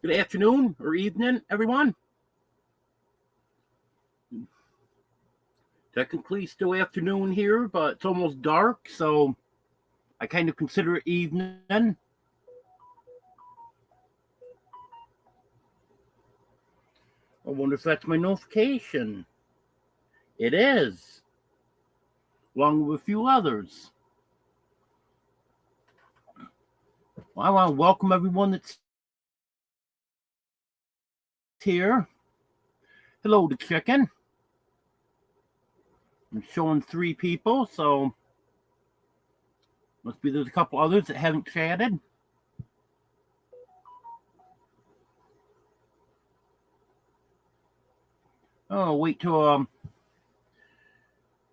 Good afternoon or evening, everyone. Technically still afternoon here, but it's almost dark, so I kind of consider it evening. I wonder if that's my notification. It is, along with a few others. Well, I want to welcome everyone that's here. Hello to Chicken. I'm showing 3 people, so must be there's a couple others that haven't chatted. Oh, wait till a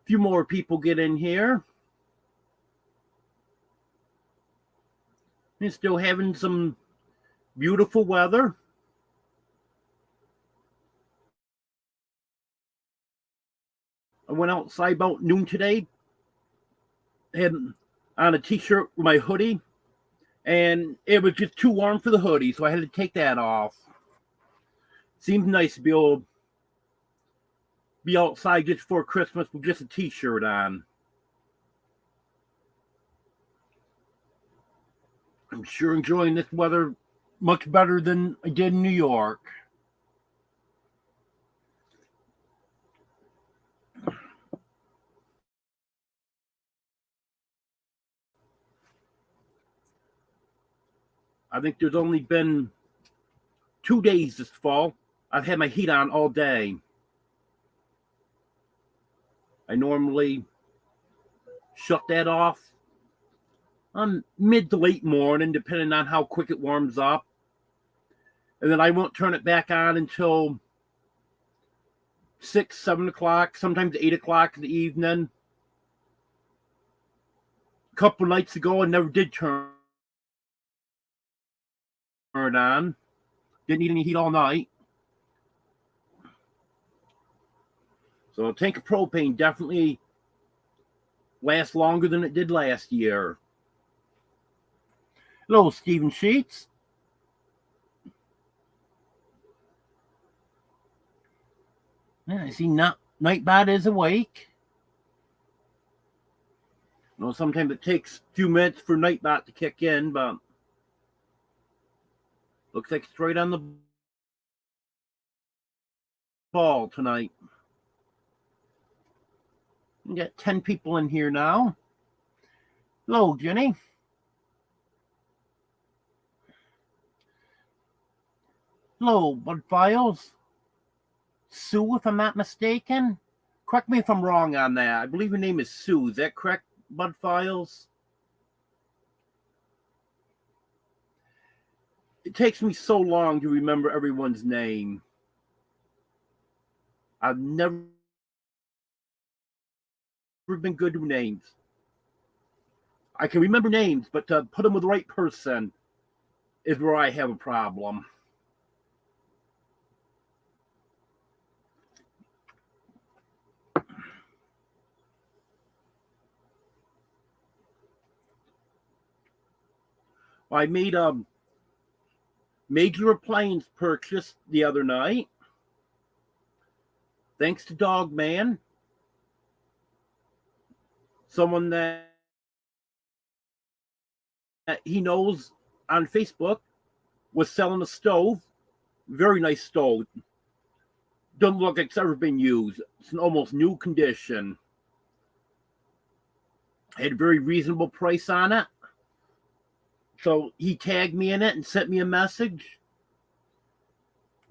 few more people get in here. It's still having some beautiful weather. I went outside about noon today, had on a t-shirt with my hoodie, and it was just too warm for the hoodie, so I had to take that off. Seems nice to be able to be outside just before Christmas with just a t-shirt on. I'm sure enjoying this weather much better than I did in New York. I think there's only been 2 days this fall I've had my heat on all day. I normally shut that off on mid to late morning, depending on how quick it warms up. And then I won't turn it back on until 6, 7 o'clock, sometimes 8 o'clock in the evening. A couple nights ago, I never did turn it on. Didn't need any heat all night. So a tank of propane definitely lasts longer than it did last year. Hello, Stephen Sheets. Yeah, I see Nightbot is awake. Sometimes it takes a few minutes for Nightbot to kick in, but looks like it's right on the ball tonight. We got 10 people in here now. Hello, Jenny. Hello, Bud Files. Sue, if I'm not mistaken. Correct me if I'm wrong on that. I believe your name is Sue. Is that correct, Bud Files? It takes me so long to remember everyone's name. I've never been good with names. I can remember names, but to put them with the right person is where I have a problem. I made a major appliance purchase the other night. Thanks to Dog Man. Someone that he knows on Facebook was selling a stove. Very nice stove. Doesn't look like it's ever been used. It's in almost new condition. Had a very reasonable price on it. So he tagged me in it and sent me a message.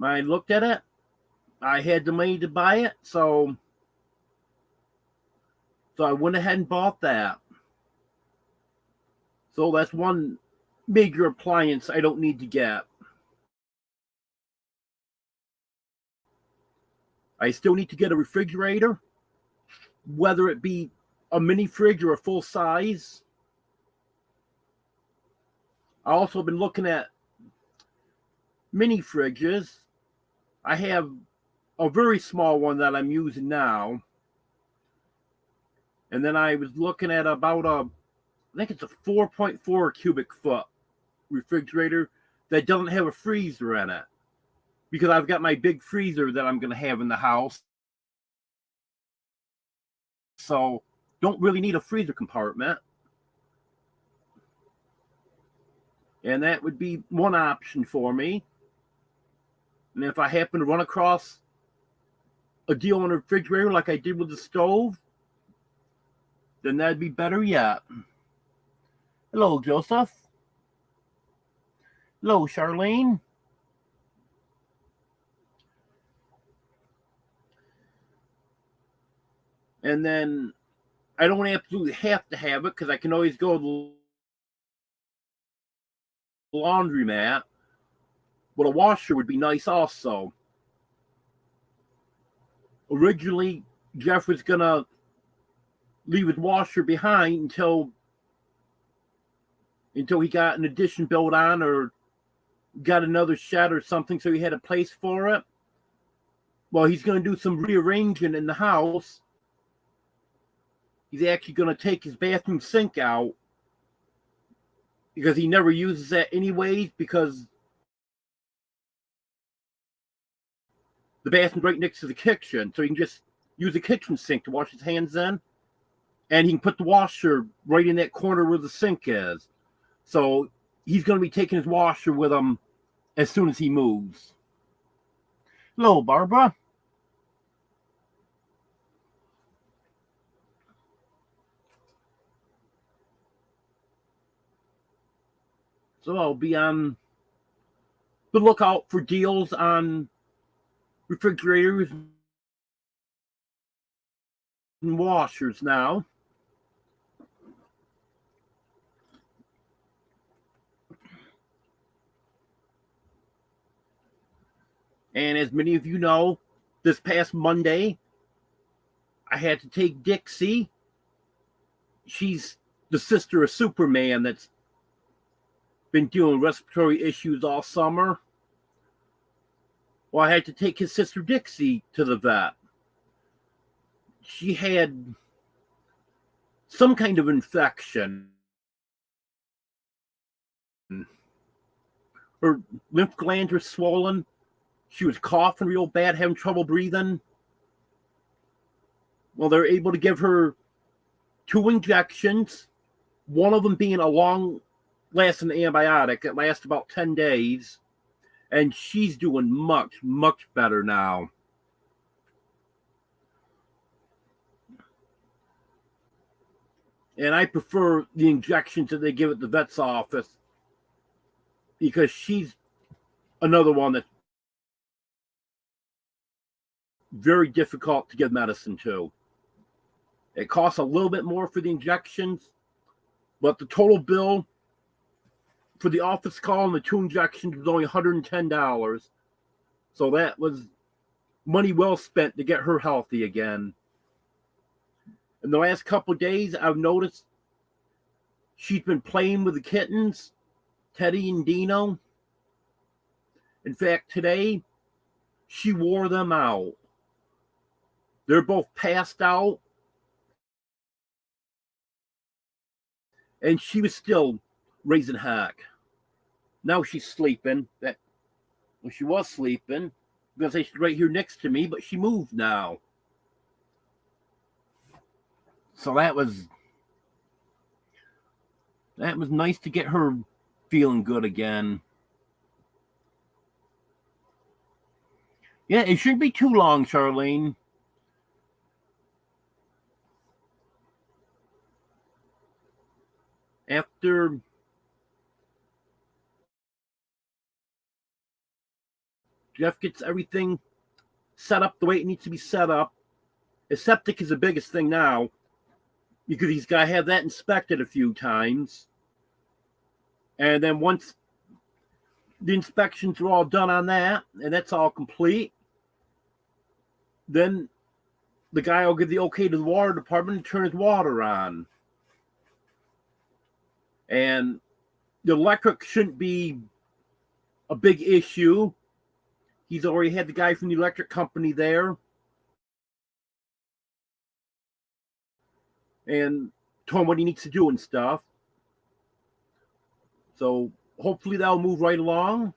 I looked at it. I had the money to buy it, so I went ahead and bought that. So that's one major appliance I don't need to get. I still need to get a refrigerator, whether it be a mini fridge or a full size. I also been looking at mini fridges. I have a very small one that I'm using now. And then I was looking at about I think it's a 4.4 cubic foot refrigerator that doesn't have a freezer in it, because I've got my big freezer that I'm going to have in the house. So don't really need a freezer compartment. And that would be one option for me. And if I happen to run across a deal on a refrigerator like I did with the stove, then that'd be better yet. Hello, Joseph. Hello, Charlene. And then I don't absolutely have to have it, because I can always go to the laundromat. But a washer would be nice also. Originally, Jeff was going to leave his washer behind until he got an addition built on or got another shed or something, so he had a place for it. Well, he's going to do some rearranging in the house. He's actually going to take his bathroom sink out, because he never uses that anyways, because the bathroom's right next to the kitchen, so he can just use the kitchen sink to wash his hands in, and he can put the washer right in that corner where the sink is. So he's going to be taking his washer with him as soon as he moves. Hello, Barbara. So I'll be on the lookout for deals on refrigerators and washers now. And as many of you know, this past Monday, I had to take Dixie. She's the sister of Superman that's been dealing with respiratory issues all summer. Well, I had to take his sister Dixie to the vet. She had some kind of infection. Her lymph glands were swollen. She was coughing real bad, having trouble breathing. Well, they're able to give her 2 injections, one of them being a long-lasting antibiotic that lasts about 10 days. And she's doing much, much better now. And I prefer the injections that they give at the vet's office, because she's another one that's very difficult to give medicine to. It costs a little bit more for the injections, but the total bill for the office call and the 2 injections was only $110. So that was money well spent to get her healthy again. In the last couple of days, I've noticed she's been playing with the kittens, Teddy and Dino. In fact, today, she wore them out. They're both passed out, and she was still raising heck. Now she's sleeping. She was sleeping. I'm going to say she's right here next to me, but she moved now. So that was nice to get her feeling good again. Yeah, it shouldn't be too long, Charlene. After Jeff gets everything set up the way it needs to be set up, his septic is the biggest thing now, because he's got to have that inspected a few times. And then once the inspections are all done on that, and that's all complete, then the guy will give the okay to the water department to turn his water on. And the electric shouldn't be a big issue. He's already had the guy from the electric company there and told him what he needs to do and stuff. So hopefully that'll move right along.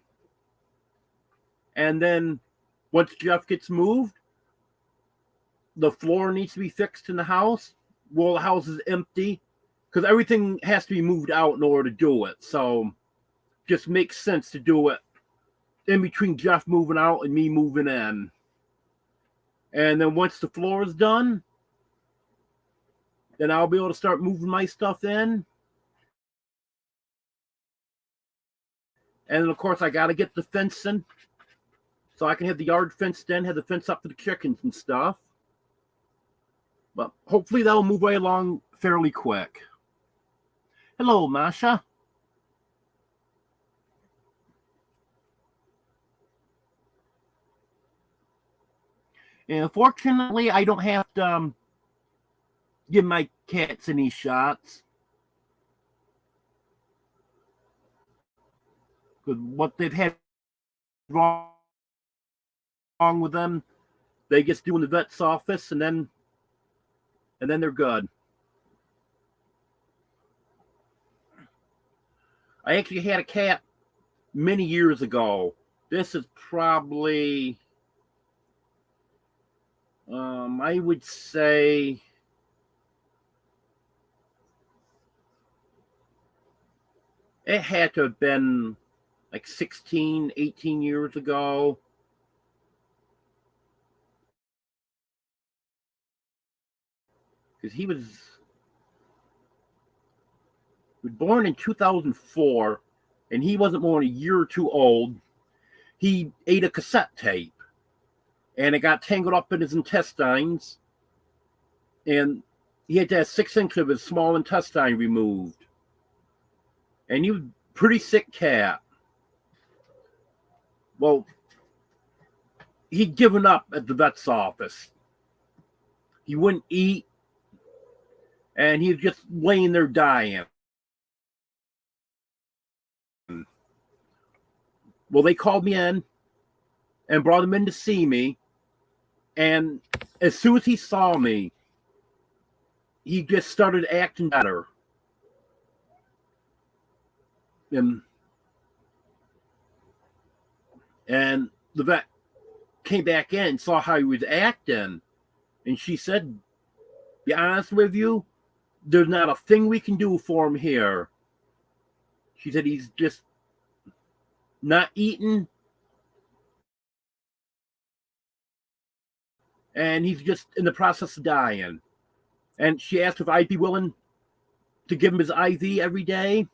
And then once Jeff gets moved, the floor needs to be fixed in the house. Well, the house is empty because everything has to be moved out in order to do it. So just makes sense to do it in between Jeff moving out and me moving in. And then once the floor is done, then I'll be able to start moving my stuff in. And then, of course, I got to get the fencing so I can have the yard fenced in, have the fence up for the chickens and stuff. But hopefully that'll move right along fairly quick. Hello, Masha. And fortunately, I don't have to give my cats any shots. Because what they've had wrong with them, they just do in the vet's office, and then they're good. I actually had a cat many years ago. This is probably, I would say, it had to have been like 16, 18 years ago. Because he was born in 2004, and he wasn't more than a year or two old. He ate a cassette tape, and it got tangled up in his intestines, and he had to have 6 inches of his small intestine removed. And he was a pretty sick cat. Well, he'd given up at the vet's office. He wouldn't eat, and he was just laying there dying. Well, they called me in and brought him in to see me. And as soon as he saw me, he just started acting better. And the vet came back in and saw how he was acting. And she said, to be honest with you, there's not a thing we can do for him here. She said he's just not eating, and he's just in the process of dying. And she asked if I'd be willing to give him his IV every day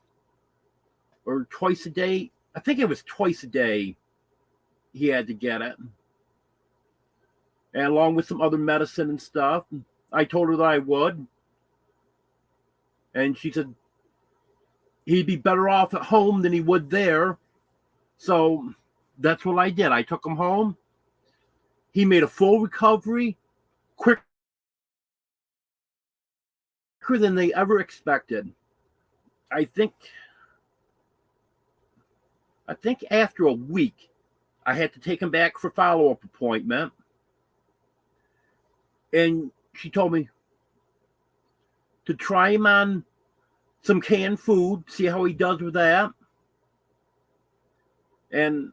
or twice a day. I think it was twice a day he had to get it. And along with some other medicine and stuff. I told her that I would. And she said he'd be better off at home than he would there. So that's what I did. I took him home. He made a full recovery, quicker than they ever expected. I think after a week, I had to take him back for follow-up appointment. And she told me to try him on some canned food, see how he does with that. And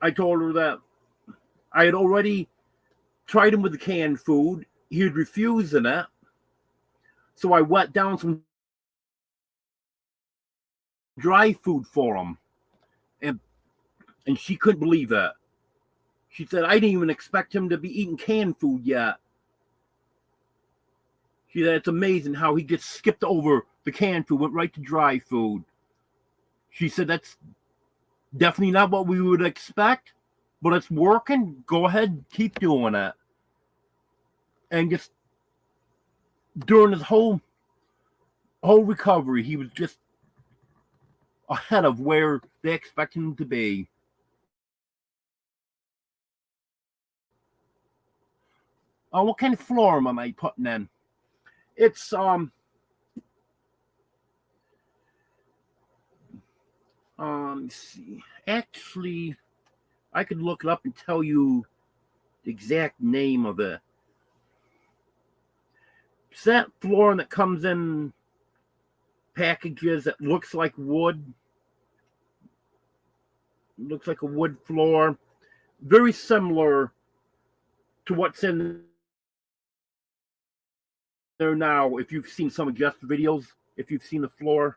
I told her that I had already tried him with the canned food. He was refusing it. So I wet down some dry food for him. And she couldn't believe it. She said, I didn't even expect him to be eating canned food yet. She said, it's amazing how he just skipped over the canned food, went right to dry food. She said, that's definitely not what we would expect, but it's working. Go ahead, keep doing it. And just during his whole recovery, he was just ahead of where they expected him to be. What kind of floor am I putting in? It's let's see. Actually, I could look it up and tell you the exact name of it. It's that flooring that comes in packages that looks like wood. Looks like a wood floor. Very similar to what's in there now. If you've seen some of Jeff's videos, if you've seen the floor.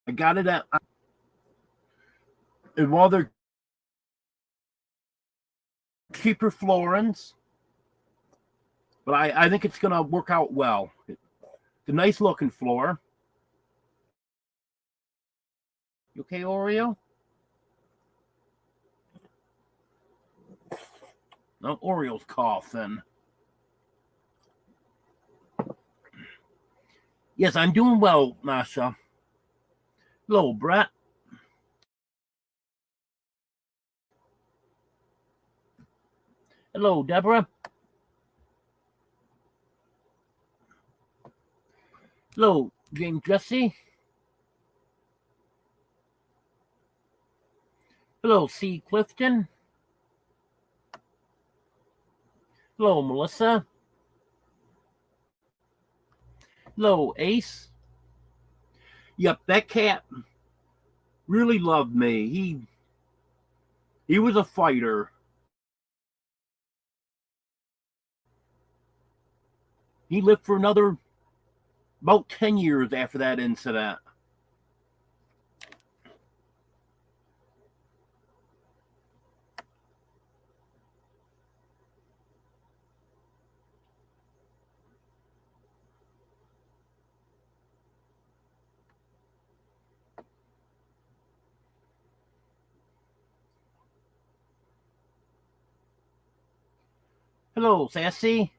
I got it at, and while they're cheaper floorings, but I think it's going to work out well. It's a nice looking floor. You okay, Oreo? No, Oreo's coughing. Yes, I'm doing well, Masha. Hello, Brett. Hello, Deborah. Hello, James Jesse. Hello, C. Clifton. Hello, Melissa. Hello, Ace. Yep, that cat really loved me. He was a fighter. He lived for another about 10 years after that incident. Hello, Sassy.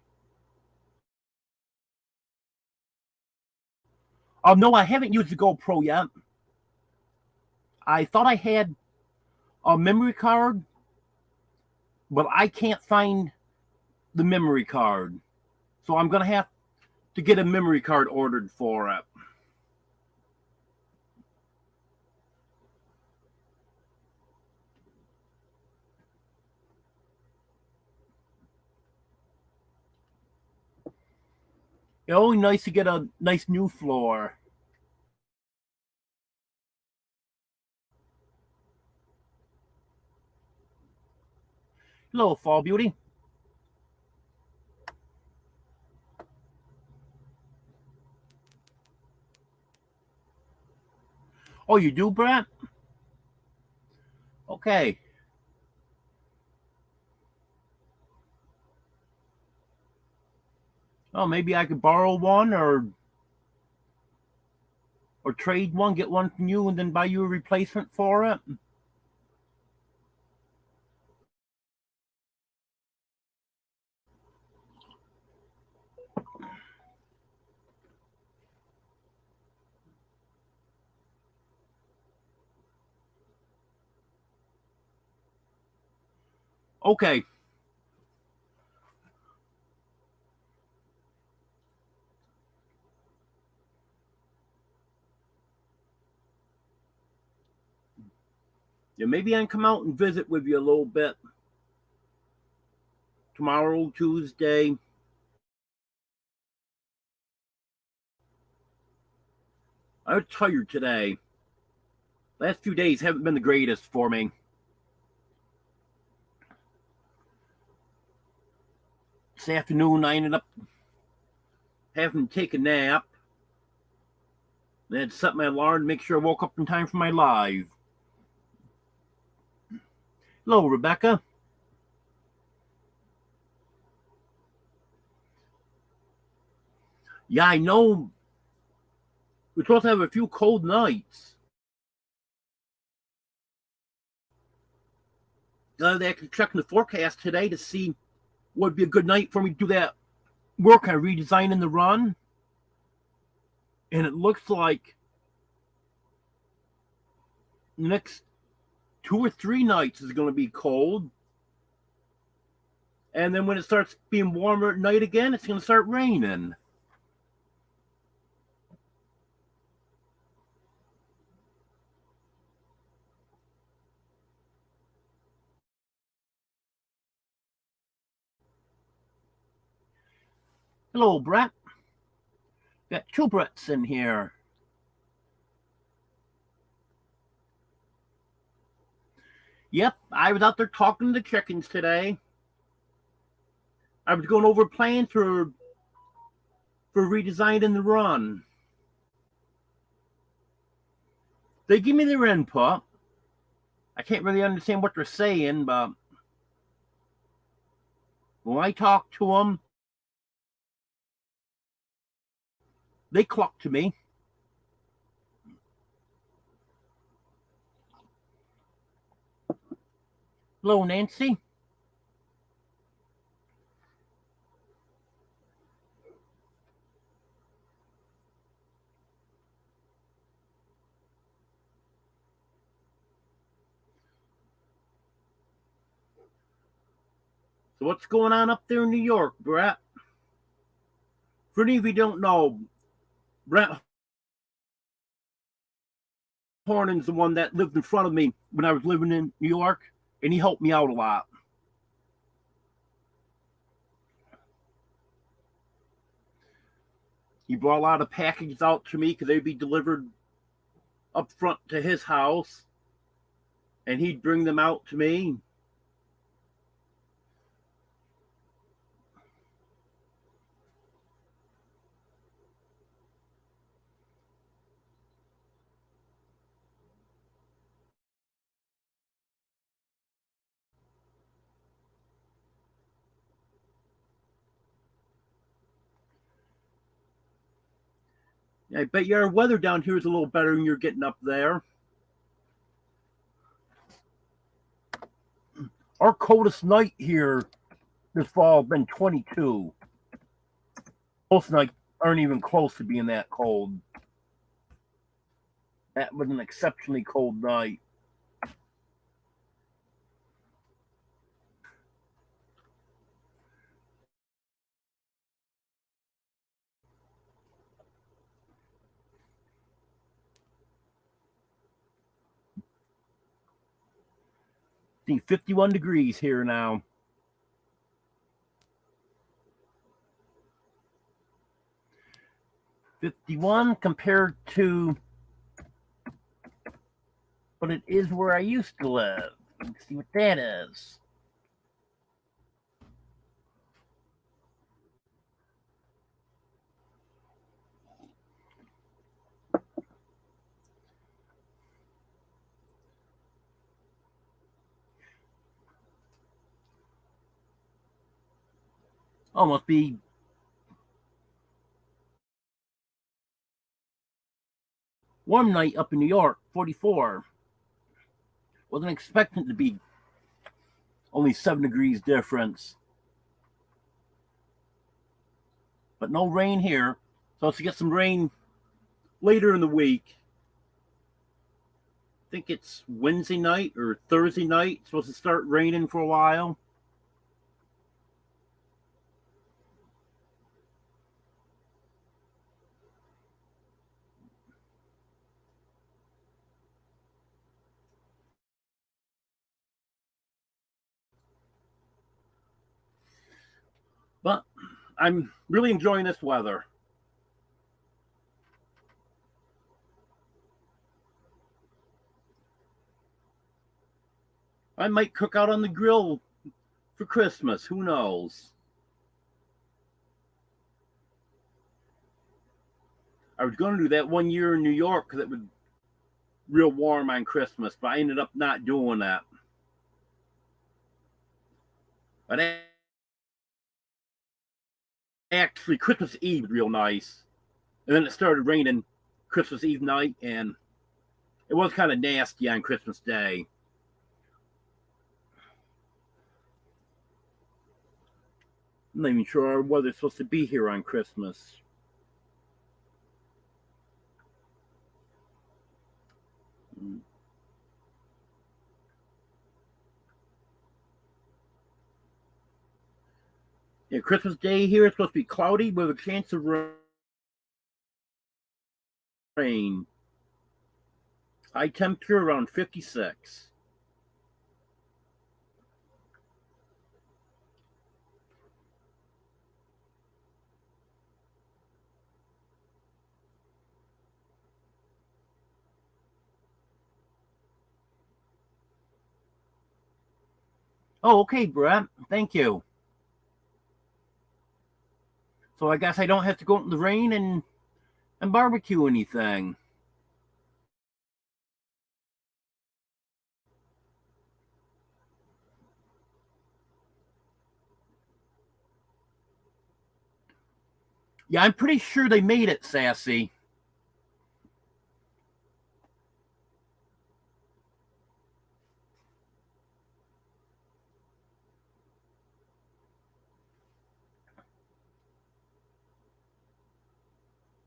No, I haven't used the GoPro yet. I thought I had a memory card, but I can't find the memory card. So I'm going to have to get a memory card ordered for it. It's always nice to get a nice new floor. Hello, Fall Beauty. Oh, you do, Brett? Okay. Oh, maybe I could borrow one or trade one, get one from you, and then buy you a replacement for it. Okay. Yeah, maybe I can come out and visit with you a little bit tomorrow, Tuesday. I was tired today. Last few days haven't been the greatest for me. This afternoon, I ended up having to take a nap. I had to set my alarm to make sure I woke up in time for my live. Hello, Rebecca. Yeah, I know. We're supposed to have a few cold nights. They actually checking the forecast today to see what would be a good night for me to do that work on redesigning the run. And it looks like the next 2 or 3 nights is going to be cold. And then when it starts being warmer at night again, it's going to start raining. Hello, Brett. Got 2 Bretts in here. Yep, I was out there talking to the chickens today. I was going over plans for redesigning the run. They give me their input. I can't really understand what they're saying, but when I talk to them, they cluck to me. Hello, Nancy. So what's going on up there in New York, Brett? For any of you who don't know, Brett Hornin's the one that lived in front of me when I was living in New York, and he helped me out a lot. He brought a lot of packages out to me because they'd be delivered up front to his house, and he'd bring them out to me. I bet your weather down here is a little better than you're getting up there. Our coldest night here this fall has been 22. Most nights aren't even close to being that cold. That was an exceptionally cold night. See, 51 degrees here now. $51 compared to what it is where I used to live. Let's see what that is. Oh, must be warm night up in New York, 44. Wasn't expecting it to be only 7 degrees difference. But no rain here. So let's get some rain later in the week. I think it's Wednesday night or Thursday night. It's supposed to start raining for a while. But I'm really enjoying this weather. I might cook out on the grill for Christmas. Who knows? I was going to do that one year in New York because it was real warm on Christmas, but I ended up not doing that. But actually, Christmas Eve was real nice. And then it started raining Christmas Eve night, and it was kind of nasty on Christmas Day. I'm not even sure our weather's supposed to be here on Christmas. Yeah, Christmas Day here is supposed to be cloudy with a chance of rain. High temperature around 56. Oh, okay, Brett. Thank you. So I guess I don't have to go out in the rain and barbecue anything. Yeah, I'm pretty sure they made it, Sassy.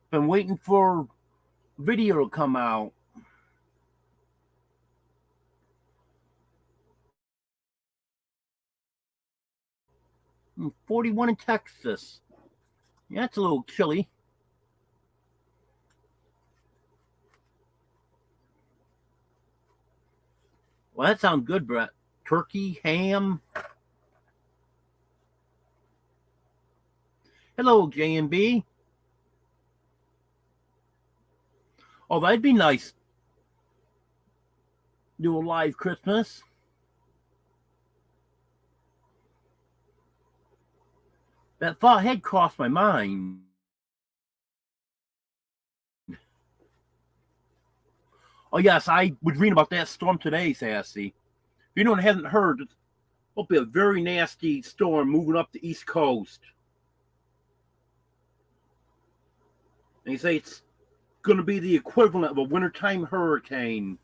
Been waiting for video to come out. 41 in Texas. Yeah, it's a little chilly. Well, that sounds good, Brett. Turkey, ham. Hello, J&B. Oh, that'd be nice. Do a live Christmas. That thought had crossed my mind. Oh, yes, I was reading about that storm today, Sassy. If anyone hasn't heard, it'll be a very nasty storm moving up the East Coast. And they say it's going to be the equivalent of a wintertime hurricane.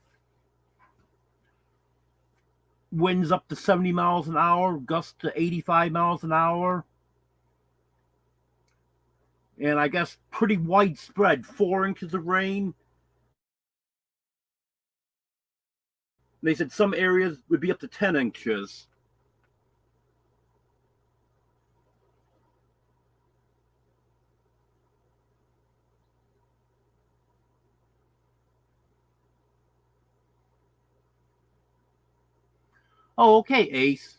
Winds up to 70 miles an hour, gusts to 85 miles an hour. And I guess pretty widespread, 4 inches of rain. They said some areas would be up to 10 inches. Oh, okay, Ace.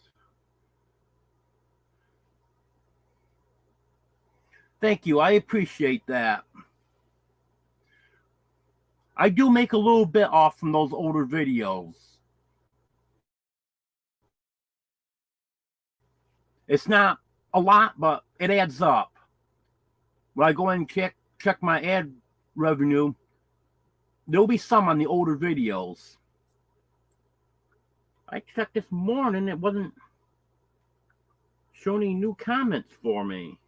Thank you. I appreciate that. I do make a little bit off from those older videos. It's not a lot, but it adds up. When I go in and check my ad revenue, there'll be some on the older videos. I checked this morning, it wasn't showing any new comments for me.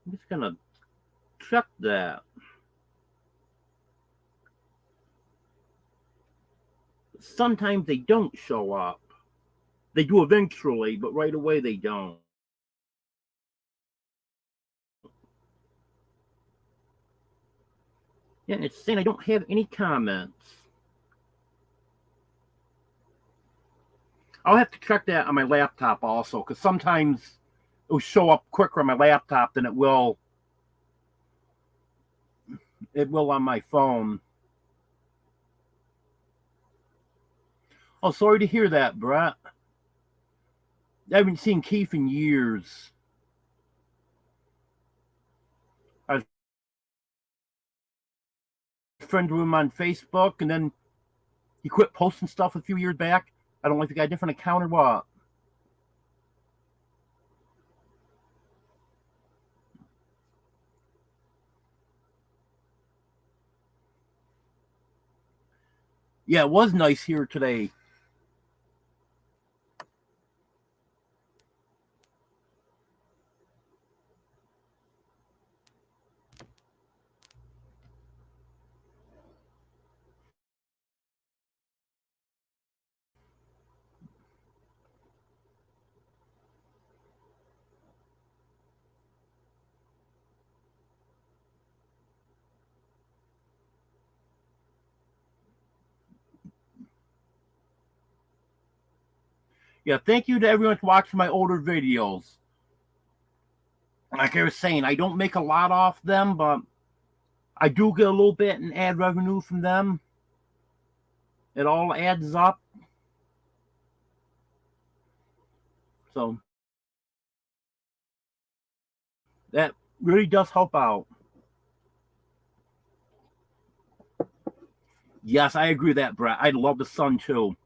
I'm just gonna check that. Sometimes they don't show up. They do eventually, but right away they don't. Yeah, it's saying I don't have any comments. I'll have to check that on my laptop also, because sometimes it'll show up quicker on my laptop than it will on my phone. Oh, sorry to hear that, Brett. I haven't seen Keith in years. I was friends with him on Facebook, and then he quit posting stuff a few years back. I don't know if he got a different account or what. Yeah, it was nice here today. Yeah, thank you to everyone for watching my older videos. Like I was saying, I don't make a lot off them, but I do get a little bit in ad revenue from them. It all adds up. So that really does help out. Yes, I agree with that, Brett. I love the sun too.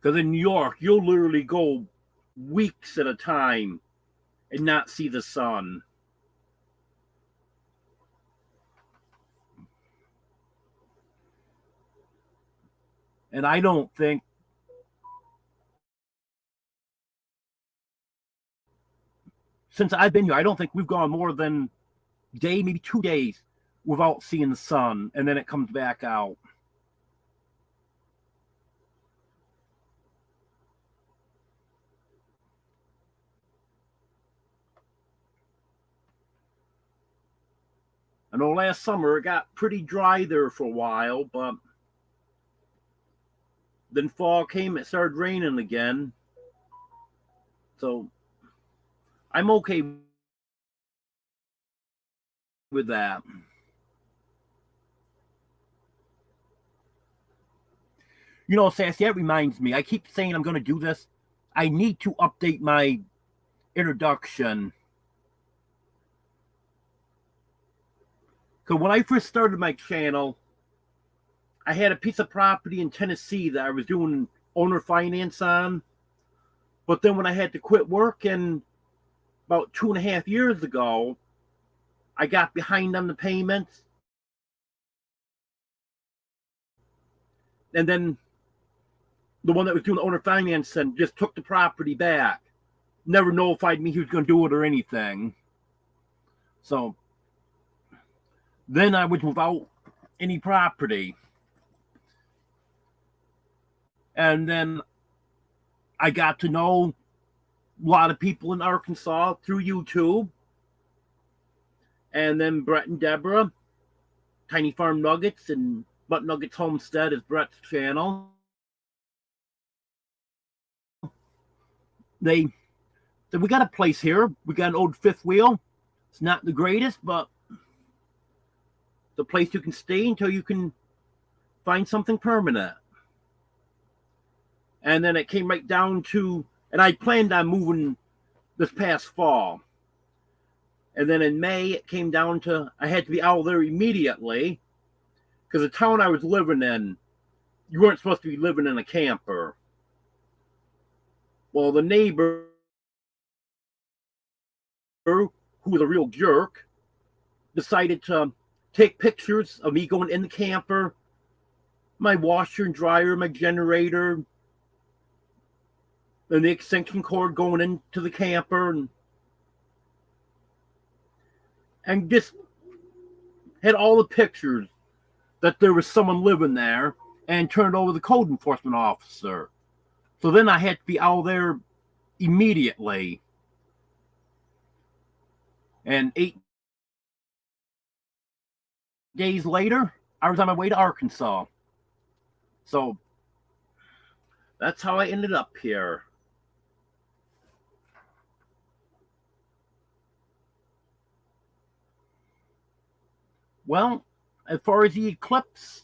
Because in New York, you'll literally go weeks at a time and not see the sun. And I don't think, since I've been here, I don't think we've gone more than a day, maybe 2 days without seeing the sun, and then it comes back out. I know last summer it got pretty dry there for a while, but then fall came, it started raining again. So I'm okay with that. You know, Sassy, that reminds me. I keep saying I'm going to do this. I need to update my introduction. Because when I first started my channel, I had a piece of property in Tennessee that I was doing owner finance on. But then when I had to quit work, and about 2.5 years ago, I got behind on the payments. And then the one that was doing the owner finance and just took the property back. Never notified me he was going to do it or anything. So then I was without any property. And then I got to know a lot of people in Arkansas through YouTube. And then Brett and Deborah, Tiny Farm Nuggets, and Butt Nuggets Homestead is Brett's channel. They said, we got a place here. We got an old fifth wheel. It's not the greatest, but the place you can stay until you can find something permanent. And then it came right down to, and I planned on moving this past fall. And then in May, it came down to, I had to be out there immediately because the town I was living in, you weren't supposed to be living in a camper. Well, the neighbor, who was a real jerk, decided to take pictures of me going in the camper, my washer and dryer, my generator, and the extension cord going into the camper, and just had all the pictures that there was someone living there, and turned over the code enforcement officer. So then I had to be out there immediately. And 8 days later, I was on my way to Arkansas. So that's how I ended up here. Well, as far as the eclipse,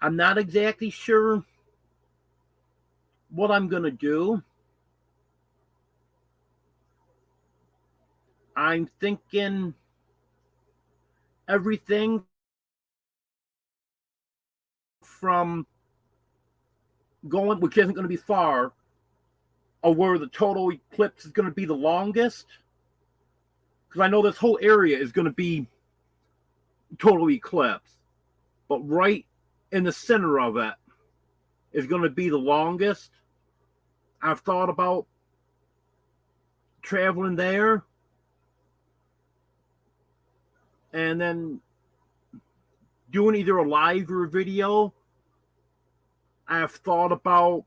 I'm not exactly sure what I'm going to do. I'm thinking everything from going, which isn't going to be far, or where the total eclipse is going to be the longest. Because I know this whole area is going to be total eclipse. But right in the center of it is going to be the longest. I've thought about traveling there and then doing either a live or a video. I've thought about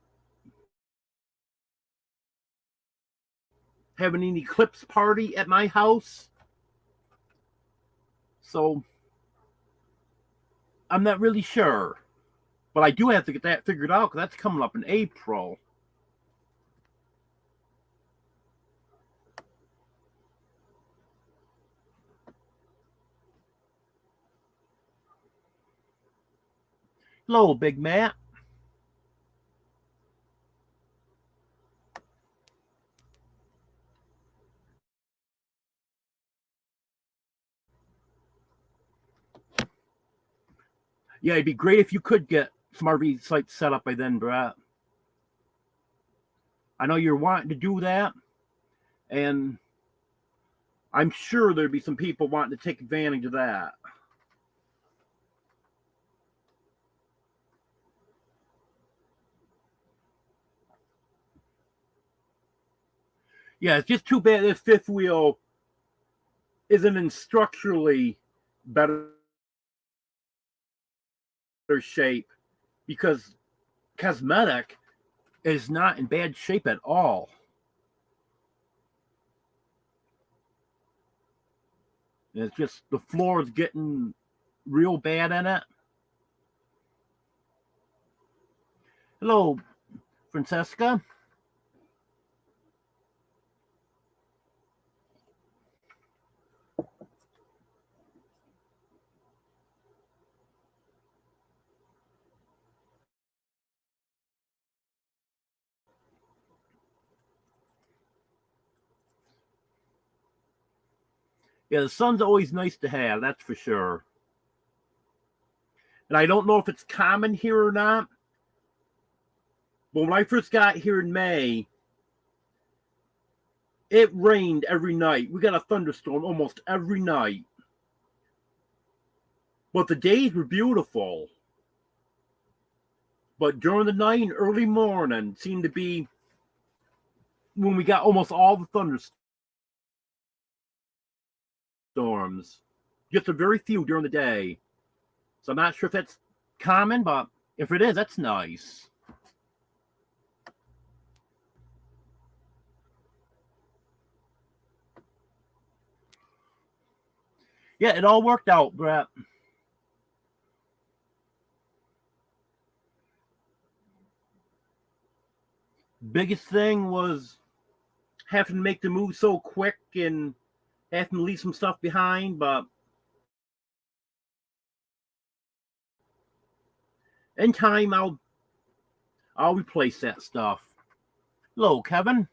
having an eclipse party at my house. So I'm not really sure. But I do have to get that figured out because that's coming up in April. Hello, Big Matt. Yeah, it'd be great if you could get some RV sites set up by then, Brett. I know you're wanting to do that, and I'm sure there'd be some people wanting to take advantage of that. Yeah, it's just too bad this fifth wheel isn't in structurally better shape because cosmetic is not in bad shape at all. It's just the floor is getting real bad in it. Hello, Francesca. Yeah, the sun's always nice to have, that's for sure. And I don't know if it's common here or not, but when I first got here in May, it rained every night. We got a thunderstorm almost every night. But the days were beautiful. But during the night and early morning seemed to be when we got almost all the thunderstorms. Just a very few during the day. So I'm not sure if that's common, but if it is, that's nice. Yeah, it all worked out, Brett. Biggest thing was having to make the move so quick and having to leave some stuff behind, but in time I'll replace that stuff. Hello, Kevin.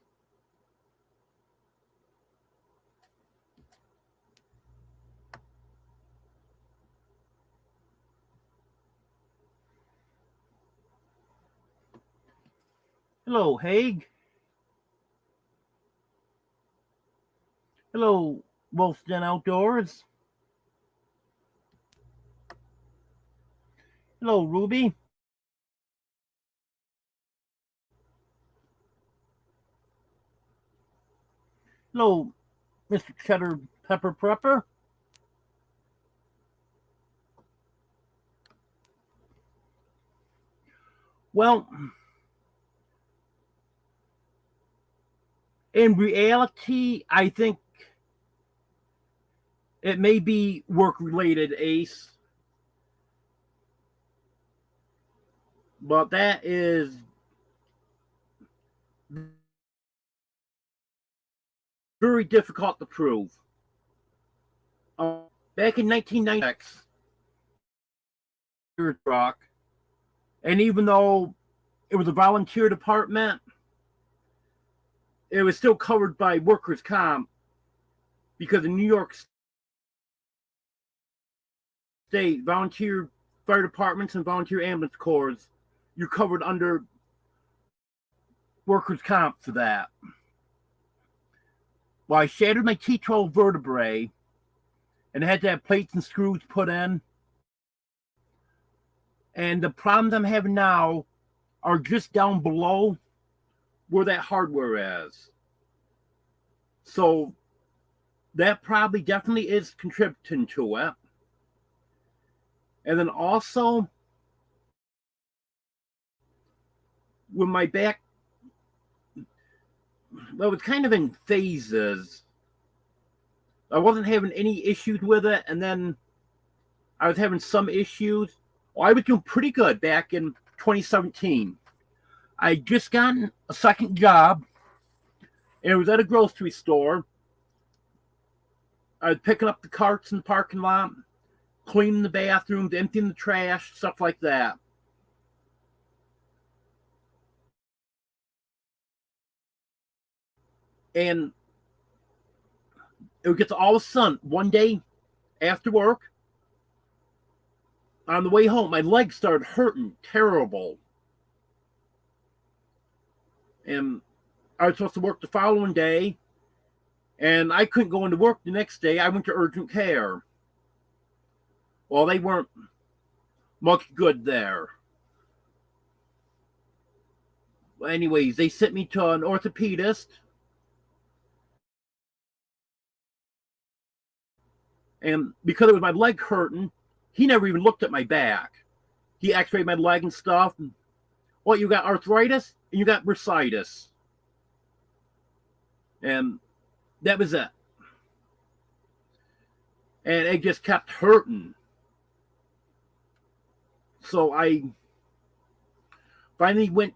Hello, Haig. Hello, Wolfden Outdoors. Hello, Ruby. Hello, Mr. Cheddar Pepper Prepper. Well, in reality, I think it may be work related, Ace. But that is very difficult to prove. Back in 1996, truck, and even though it was a volunteer department, it was still covered by workers' comp because in New York State, volunteer fire departments and volunteer ambulance corps, you're covered under workers' comp for that. Well, I shattered my T12 vertebrae and had to have plates and screws put in. And the problems I'm having now are just down below where that hardware is. So that probably definitely is contributing to it. And then also, with my back, well, it was kind of in phases. I wasn't having any issues with it, and then I was having some issues. Well, I was doing pretty good back in 2017. I had just gotten a second job, and it was at a grocery store. I was picking up the carts in the parking lot, cleaning the bathrooms, emptying the trash, stuff like that. And it would get to all of a sudden, one day after work, on the way home, my legs started hurting terrible. And I was supposed to work the following day, and I couldn't go into work the next day. I went to urgent care. Well, they weren't much good there. Anyways, they sent me to an orthopedist, and because it was my leg hurting, he never even looked at my back. He x-rayed my leg and stuff. Well, you got arthritis and you got bursitis. And that was it. And it just kept hurting. So I finally went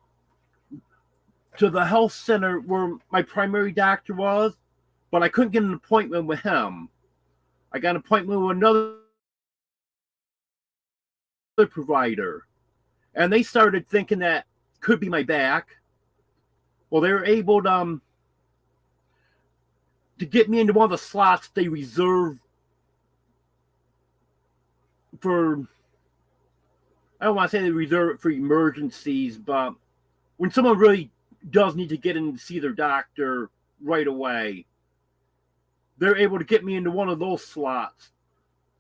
to the health center where my primary doctor was, but I couldn't get an appointment with him. I got an appointment with another provider. And they started thinking that could be my back. Well, they were able to get me into one of the slots they reserve for, I don't want to say they reserve it for emergencies, but when someone really does need to get in to see their doctor right away, they're able to get me into one of those slots.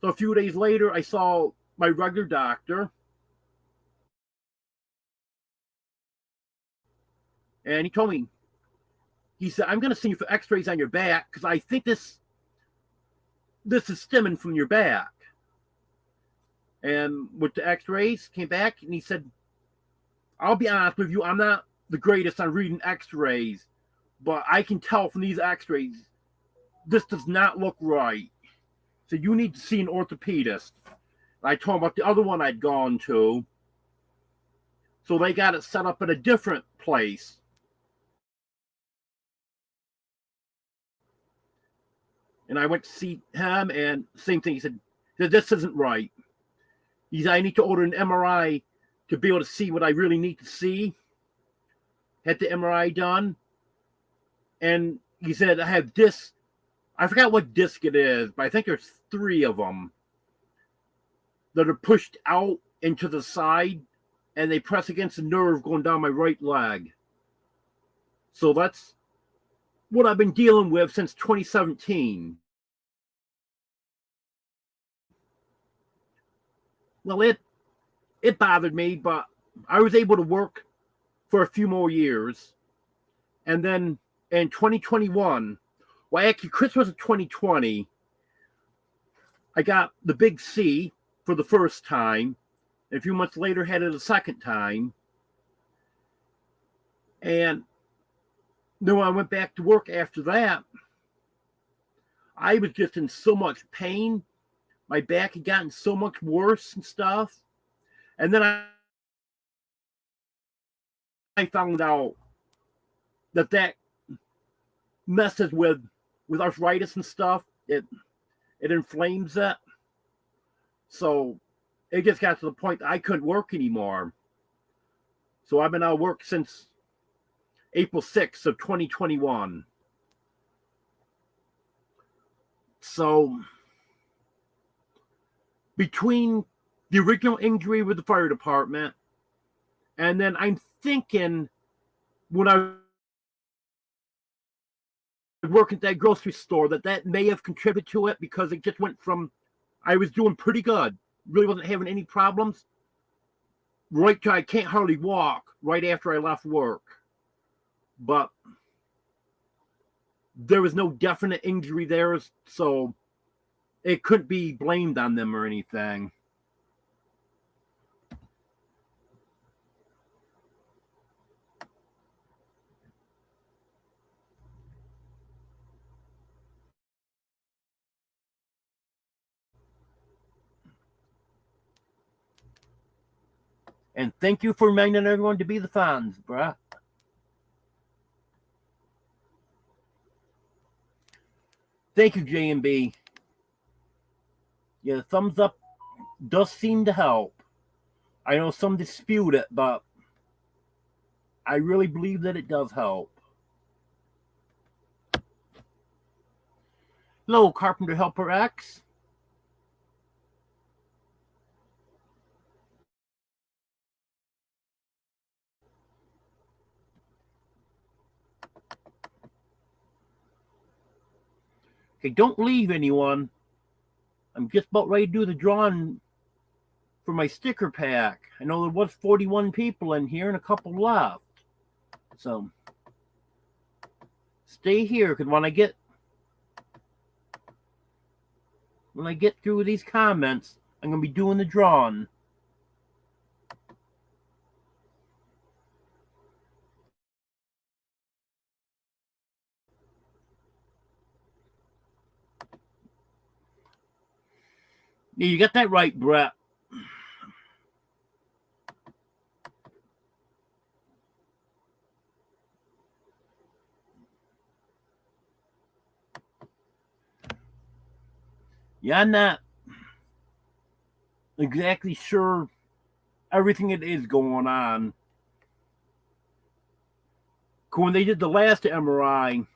So a few days later, I saw my regular doctor, and he told me, he said, I'm going to send you for x-rays on your back because I think this is stemming from your back. And with the x-rays, came back, and he said, I'll be honest with you, I'm not the greatest on reading x-rays, but I can tell from these x-rays, this does not look right. So you need to see an orthopedist. I told him about the other one I'd gone to. So they got it set up at a different place. And I went to see him, and same thing. He said, this isn't right. He said, I need to order an MRI to be able to see what I really need to see. Had the MRI done. And he said, I have disc. I forgot what disc it is, but I think there's 3 of them that are pushed out into the side, and they press against the nerve going down my right leg. So that's what I've been dealing with since 2017. Well, it bothered me, but I was able to work for a few more years. And then in 2021, well, actually, Christmas of 2020, I got the big C for the first time. And a few months later, had it a second time. And then when I went back to work after that, I was just in so much pain. My back had gotten so much worse and stuff. And then I found out that messes with arthritis and stuff. It inflames it. So it just got to the point that I couldn't work anymore. So I've been out of work since April 6th of 2021. So between the original injury with the fire department, and then I'm thinking when I was working at that grocery store that may have contributed to it, because it just went from I was doing pretty good, really wasn't having any problems, right to I can't hardly walk right after I left work. But there was no definite injury there, so it couldn't be blamed on them or anything. And thank you for reminding everyone to be the fans, bruh. Thank you, J&B. Yeah, the thumbs up does seem to help. I know some dispute it, but I really believe that it does help. Hello, Carpenter Helper X. Okay, don't leave, anyone. I'm just about ready to do the drawing for my sticker pack. I know there was 41 people in here and a couple left. So stay here, because when I get through these comments, I'm going to be doing the drawing. Yeah, you got that right, Brett. Yeah, I'm not exactly sure everything that is going on. When they did the last MRI,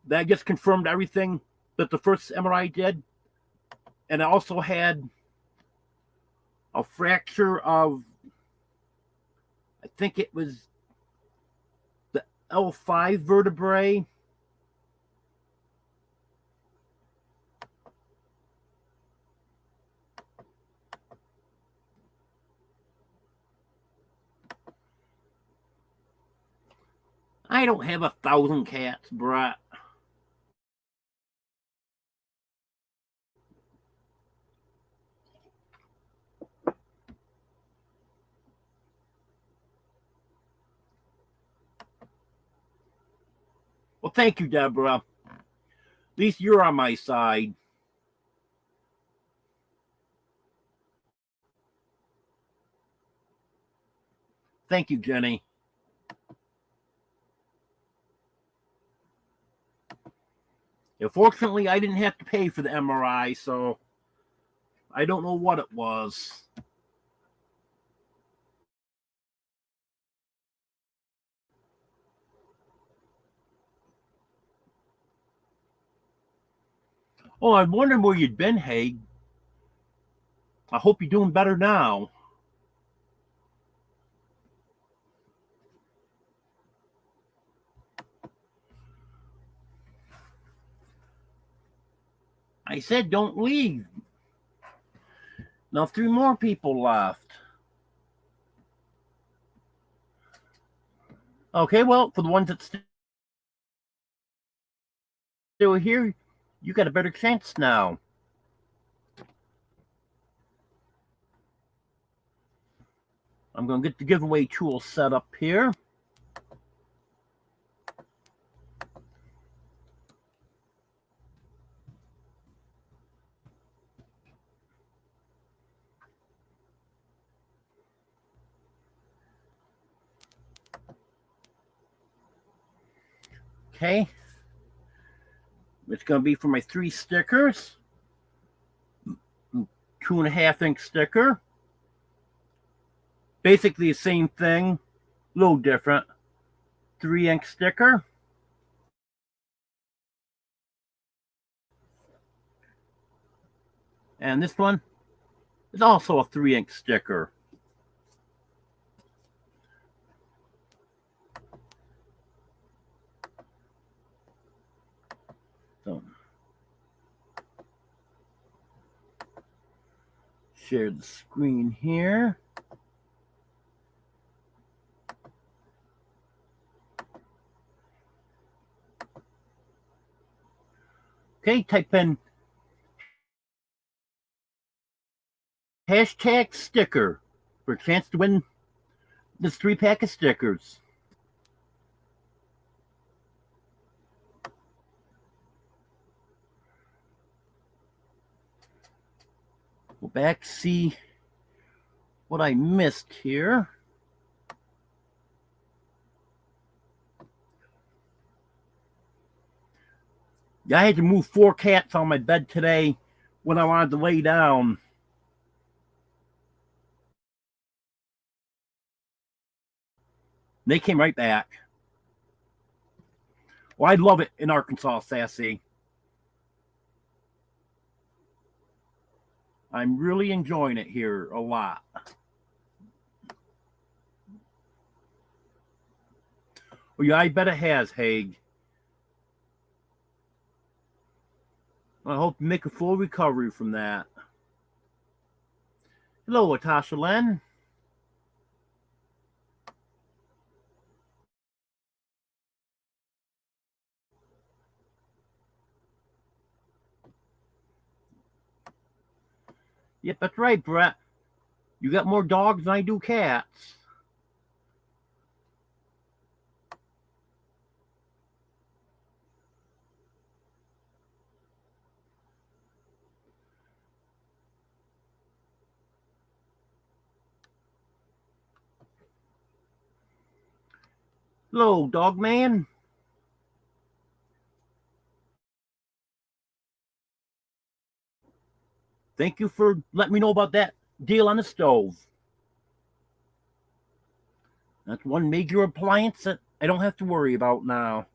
that just confirmed everything that the first MRI did. And it also had a fracture of, I think it was the L5 vertebrae. I don't have 1,000 cats, Brett. Well, thank you, Deborah. At least you're on my side. Thank you, Jenny. Yeah, fortunately, I didn't have to pay for the MRI, so I don't know what it was. Oh, I'm wondering where you'd been, Haig. I hope you're doing better now. I said don't leave. Now 3 more people left. Okay, well, for the ones that still here, you got a better chance now. I'm going to get the giveaway tool set up here. Okay. It's going to be for my 3 stickers. 2.5 inch sticker. Basically the same thing, a little different. 3 inch sticker. And this one is also a 3 inch sticker. So, share the screen here. Okay, type in hashtag sticker for a chance to win this 3-pack of stickers. Go back, see what I missed here. I had to move 4 cats on my bed today when I wanted to lay down. They came right back. Well, I love it in Arkansas, Sassy. I'm really enjoying it here a lot. Well, yeah, I bet it has, Haig. I hope you make a full recovery from that. Hello, Latasha Len. Yep, that's right, Brett. You got more dogs than I do cats. Hello, dog man. Thank you for letting me know about that deal on the stove. That's one major appliance that I don't have to worry about now.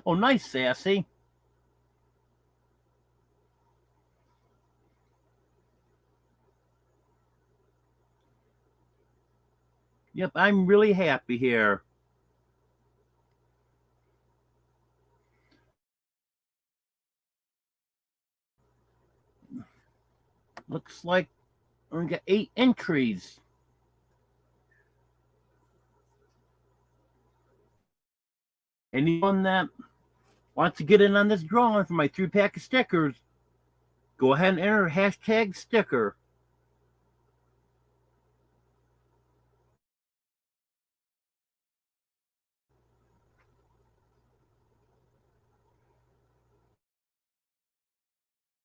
Oh, nice, Sassy. Yep, I'm really happy here. Looks like we're going to get 8 entries. Anyone that wants to get in on this drawing for my 3-pack of stickers, go ahead and enter hashtag sticker.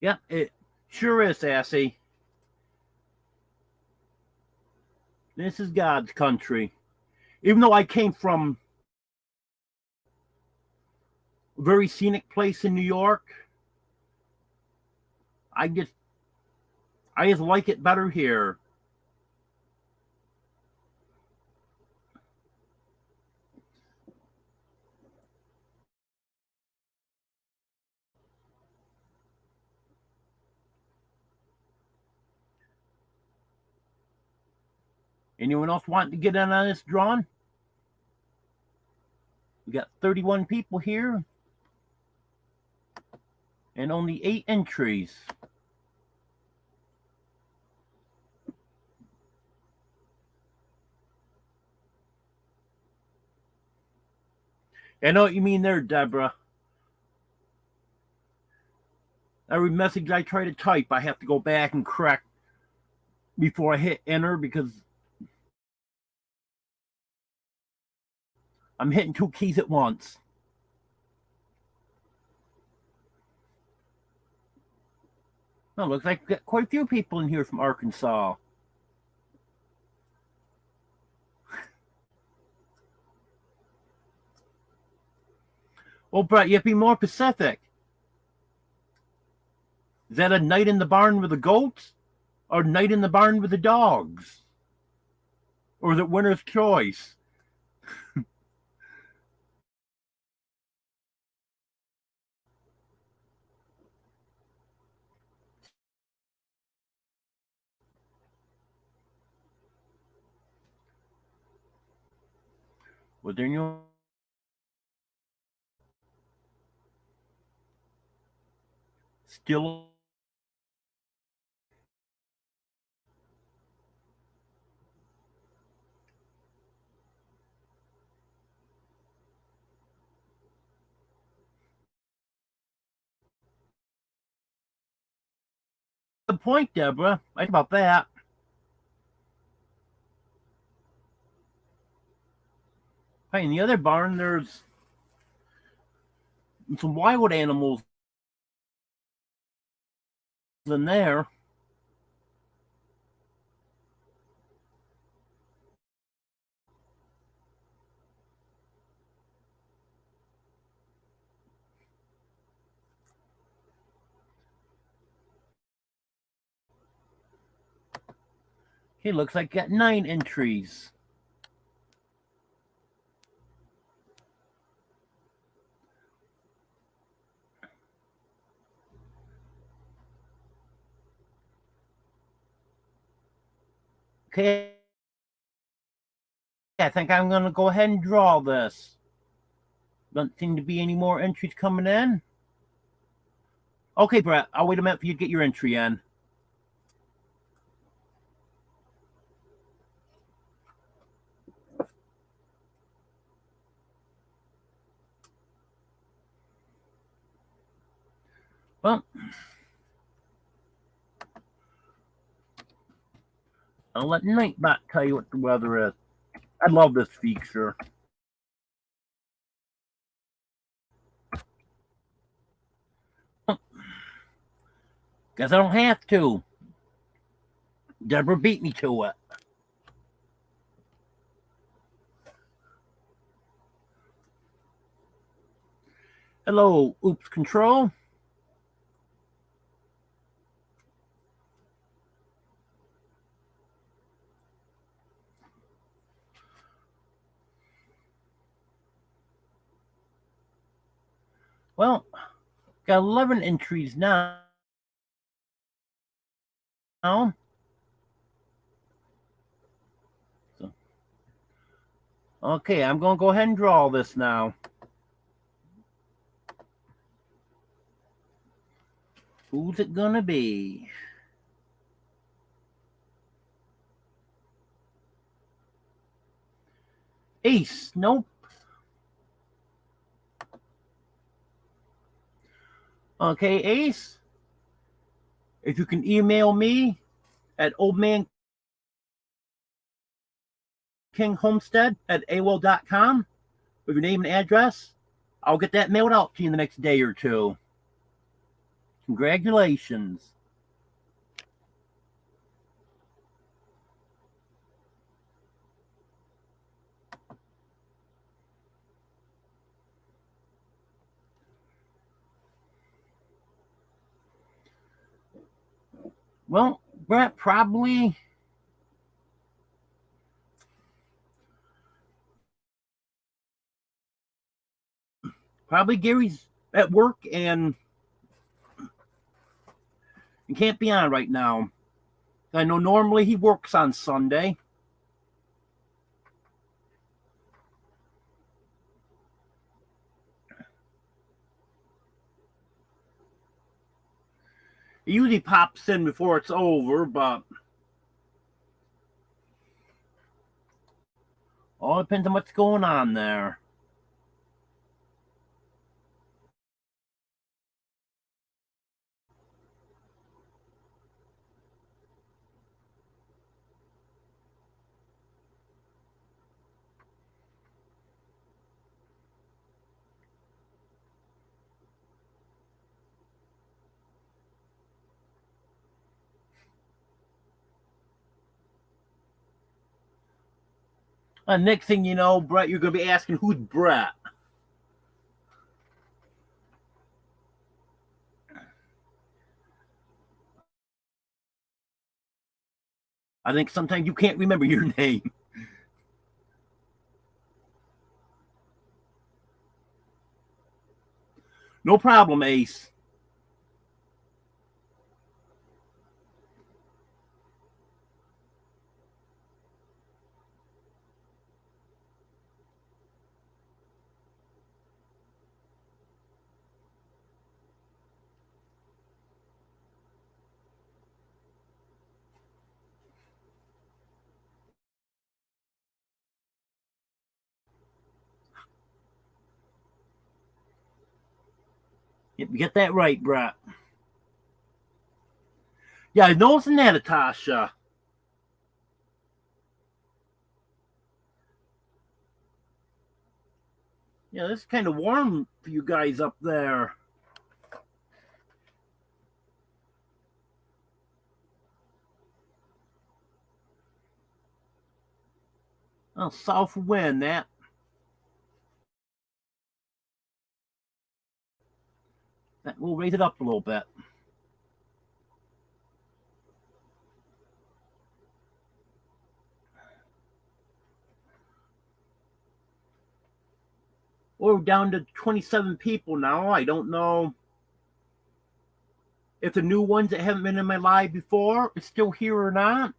Yep, it sure is, Sassy. This is God's country. Even though I came from a very scenic place in New York, I just like it better here. Anyone else want to get in on this drawing? We got 31 people here and only 8 entries. I know what you mean there, Deborah. Every message I try to type, I have to go back and correct before I hit enter because I'm hitting 2 keys at once. Oh, looks like we got quite a few people in here from Arkansas. Well, Brett, you have to be more specific. Is that a night in the barn with the goats? Or night in the barn with the dogs? Or is it winner's choice? Was there no still the point, Deborah? Think about that. Hey, in the other barn, there's some wild animals in there. Okay, looks like got 9 entries. Okay, I think I'm going to go ahead and draw this. Doesn't seem to be any more entries coming in. Okay, Brett, I'll wait a minute for you to get your entry in. Well, I'll let Nightbot tell you what the weather is. I love this feature. Guess I don't have to. Deborah beat me to it. Hello, Oops Control. Well, got 11 entries now. So, okay, I'm going to go ahead and draw this now. Who's it going to be? Ace, nope. Okay, Ace, if you can email me at oldmankinghomestead at AOL.com with your name and address, I'll get that mailed out to you in the next day or two. Congratulations. Well, Brett, probably Gary's at work and can't be on right now. I know normally he works on Sunday. He usually pops in before it's over, but all depends on what's going on there. Next thing you know, Brett, you're going to be asking, who's Brett? I think sometimes you can't remember your name. No problem, Ace. Yep, you get that right, Brett. Yeah, I know it's Natasha. Yeah, it's kind of warm for you guys up there. Oh, south wind, that will raise it up a little bit. We're down to 27 people now. I don't know if the new ones that haven't been in my live before is still here or not.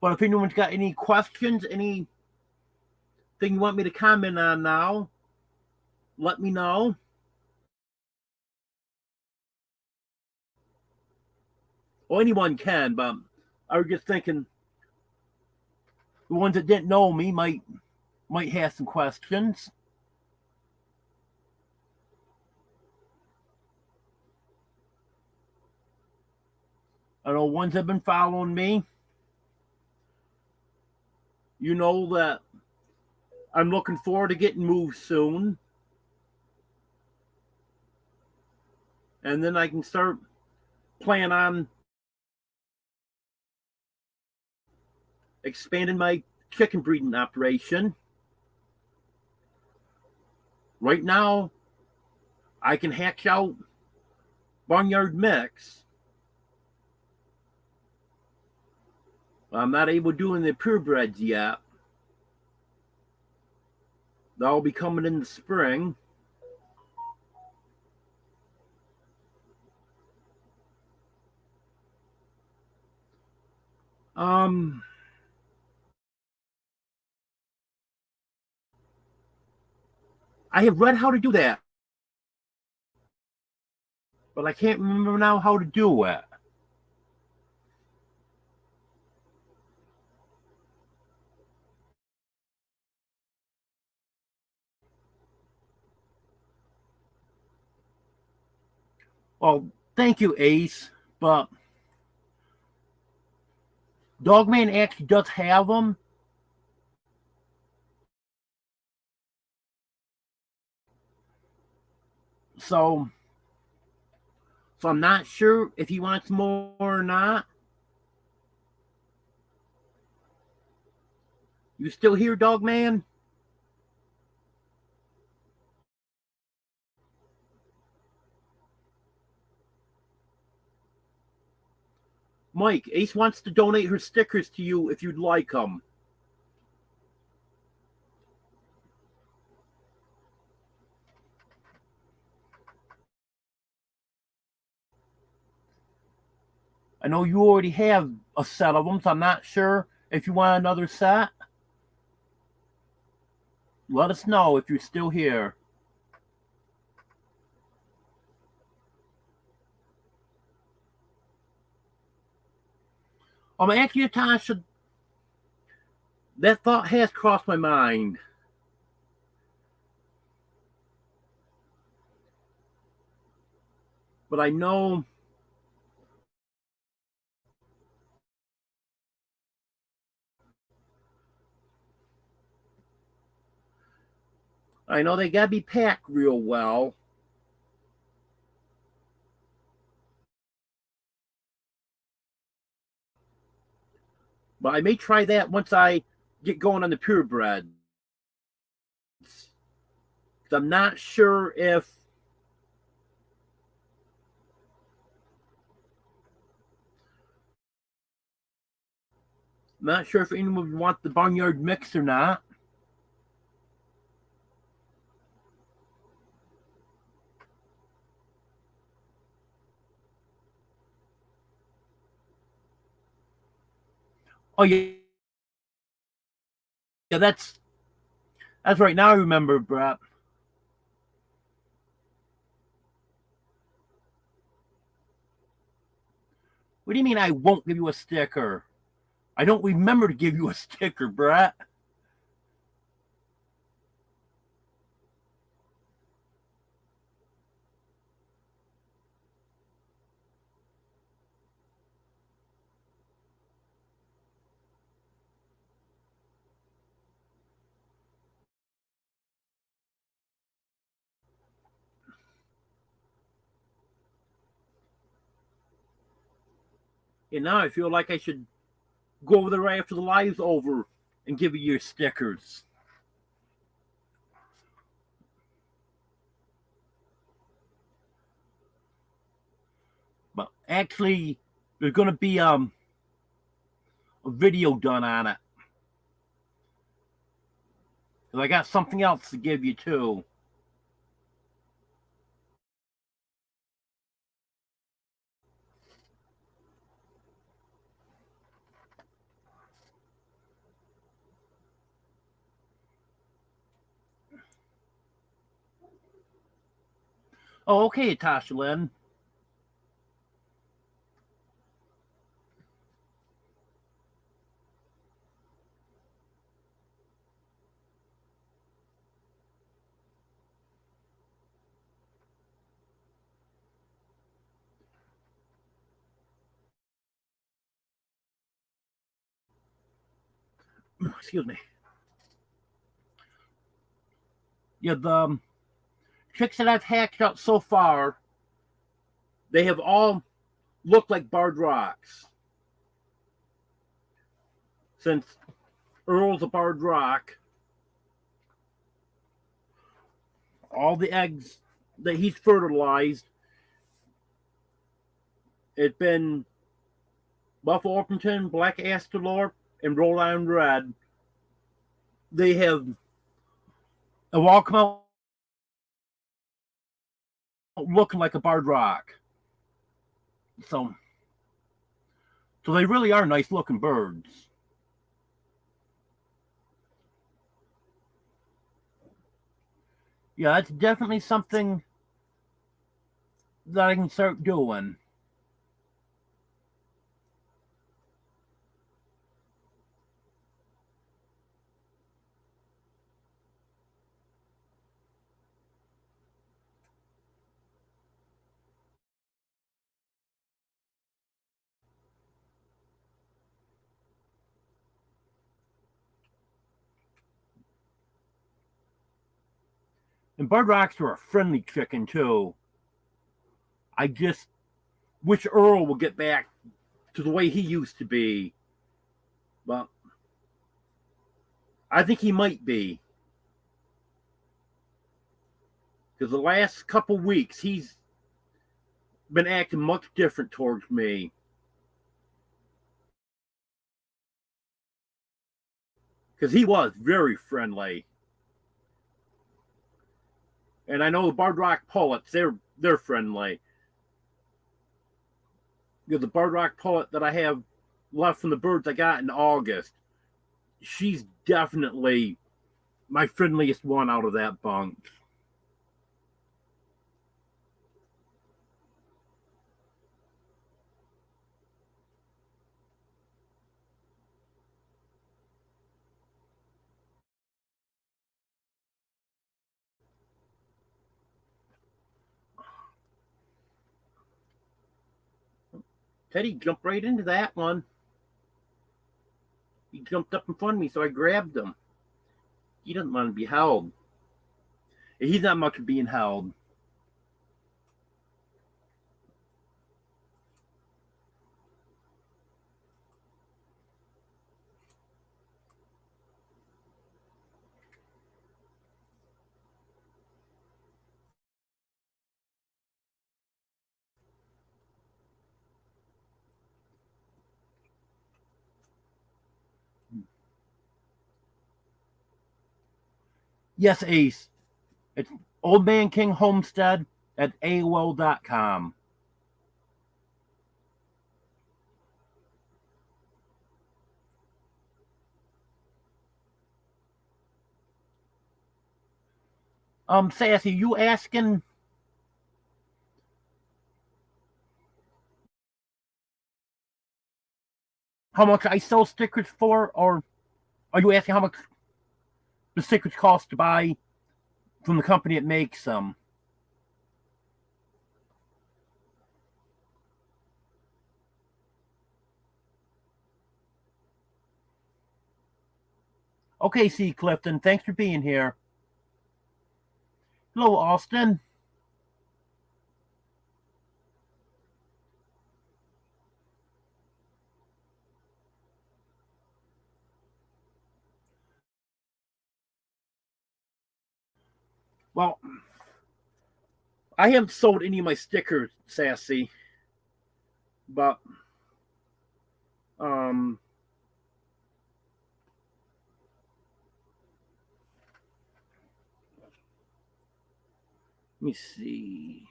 But if anyone's got any questions, anything you want me to comment on now, let me know. Well, anyone can, but I was just thinking the ones that didn't know me might have some questions. I know ones that have been following me, you know that I'm looking forward to getting moved soon. And then I can start planning on expanding my chicken breeding operation. Right now, I can hatch out barnyard mix. I'm not able to do the purebreds yet. That'll be coming in the spring. Um, I have read how to do that, but I can't remember now how to do it. Well, thank you, Ace, but Dogman actually does have them. So, so I'm not sure if he wants more or not. You still here, Dogman? Mike, Ace wants to donate her stickers to you if you'd like them. I know you already have a set of them, so I'm not sure if you want another set. Let us know if you're still here. Actually, Natasha, that thought has crossed my mind. But I know they gotta be packed real well. But I may try that once I get going on the purebreds. I'm not sure if anyone would want the barnyard mix or not. Oh yeah, yeah, that's right. Now I remember, Brett. What do you mean I won't give you a sticker? I don't remember to give you a sticker, Brett. And now I feel like I should go over there after the live's over and give you your stickers. But actually, there's going to be a video done on it. Because I got something else to give you too. Oh, okay, Tasha Lynn. Excuse me. Yeah, the chicks that I've hatched out so far, they have all looked like barred rocks. Since Earl's a barred rock, all the eggs that he's fertilized, it's been Buffalo Orpington, Black Astrolorp, and Rhode Island Red. They have all come out looking like a barred rock. So they really are nice looking birds. Yeah, that's definitely something that I can start doing. And barred rocks are a friendly chicken too. I just wish Earl would get back to the way he used to be. But I think he might be. Because the last couple weeks, he's been acting much different towards me. Because he was very friendly. And I know the barred rock pullets, they're friendly. You know, the barred rock pullet that I have left from the birds I got in August, she's definitely my friendliest one out of that bunch. Teddy jumped right into that one. He jumped up in front of me, so I grabbed him. He doesn't want to be held. He's not much of being held. Yes, Ace. It's oldmankinghomestead at AOL.com. Sassy, you asking how much I sell stickers for, or are you asking how much the stickers cost to buy from the company that makes them? Okay, C. Clifton, thanks for being here. Hello, Austin. Well, I haven't sold any of my stickers, Sassy, but um, let me see.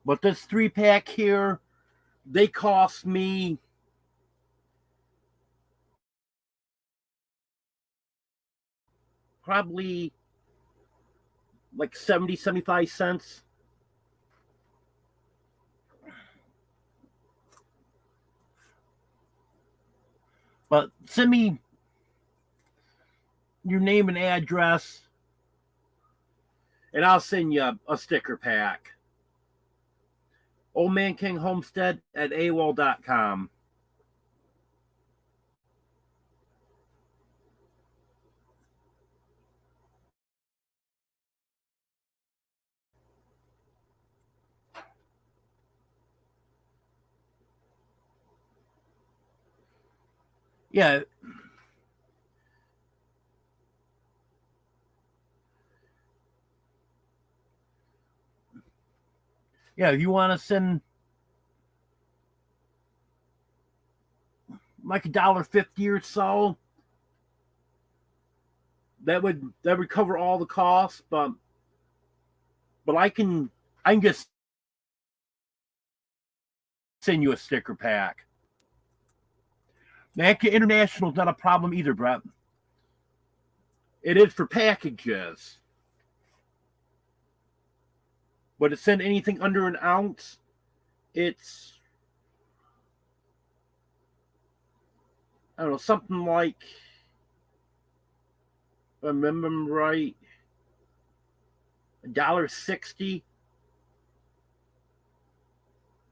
But this 3-pack here, they cost me probably like 75 cents. But send me your name and address, and I'll send you a sticker pack. oldmankinghomestead at AOL.com. Yeah. Yeah, if you want to send like $1.50 or so, that would cover all the costs, but I can just send you a sticker pack. Actually, international is not a problem either, Brett. It is for packages, but to send anything under an ounce, it's, I don't know, something like, if I remember right, $1.60.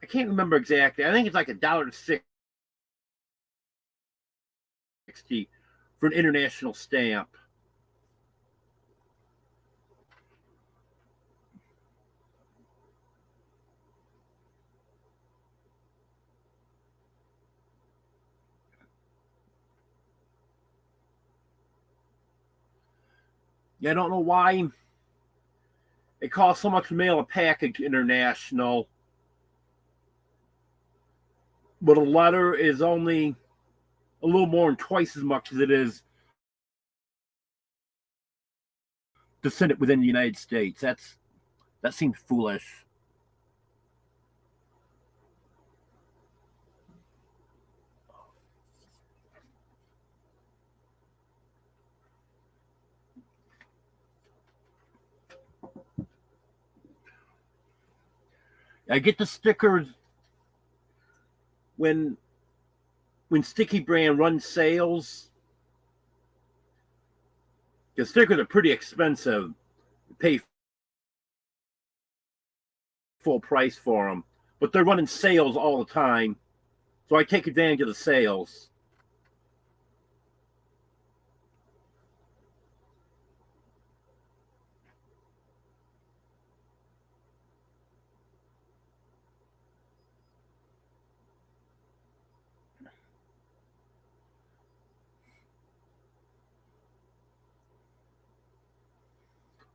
I can't remember exactly. I think it's like $1.60 for an international stamp. Yeah, I don't know why it costs so much to mail a package international, but a letter is only a little more than twice as much as it is to send it within the United States. That seems foolish. I get the stickers when Sticky Brand runs sales. The stickers are pretty expensive. You pay full price for them, but they're running sales all the time, so I take advantage of the sales.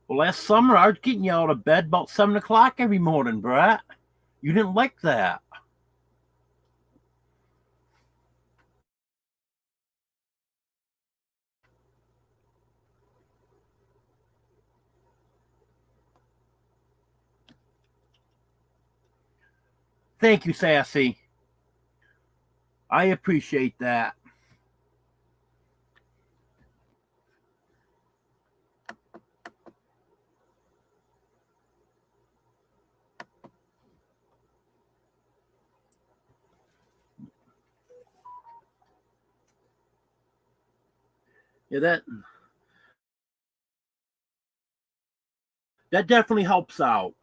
Well, last summer I was getting you out of bed about 7 o'clock every morning, Brett. You didn't like that. Thank you, Sassy. I appreciate that. Yeah, that definitely helps out.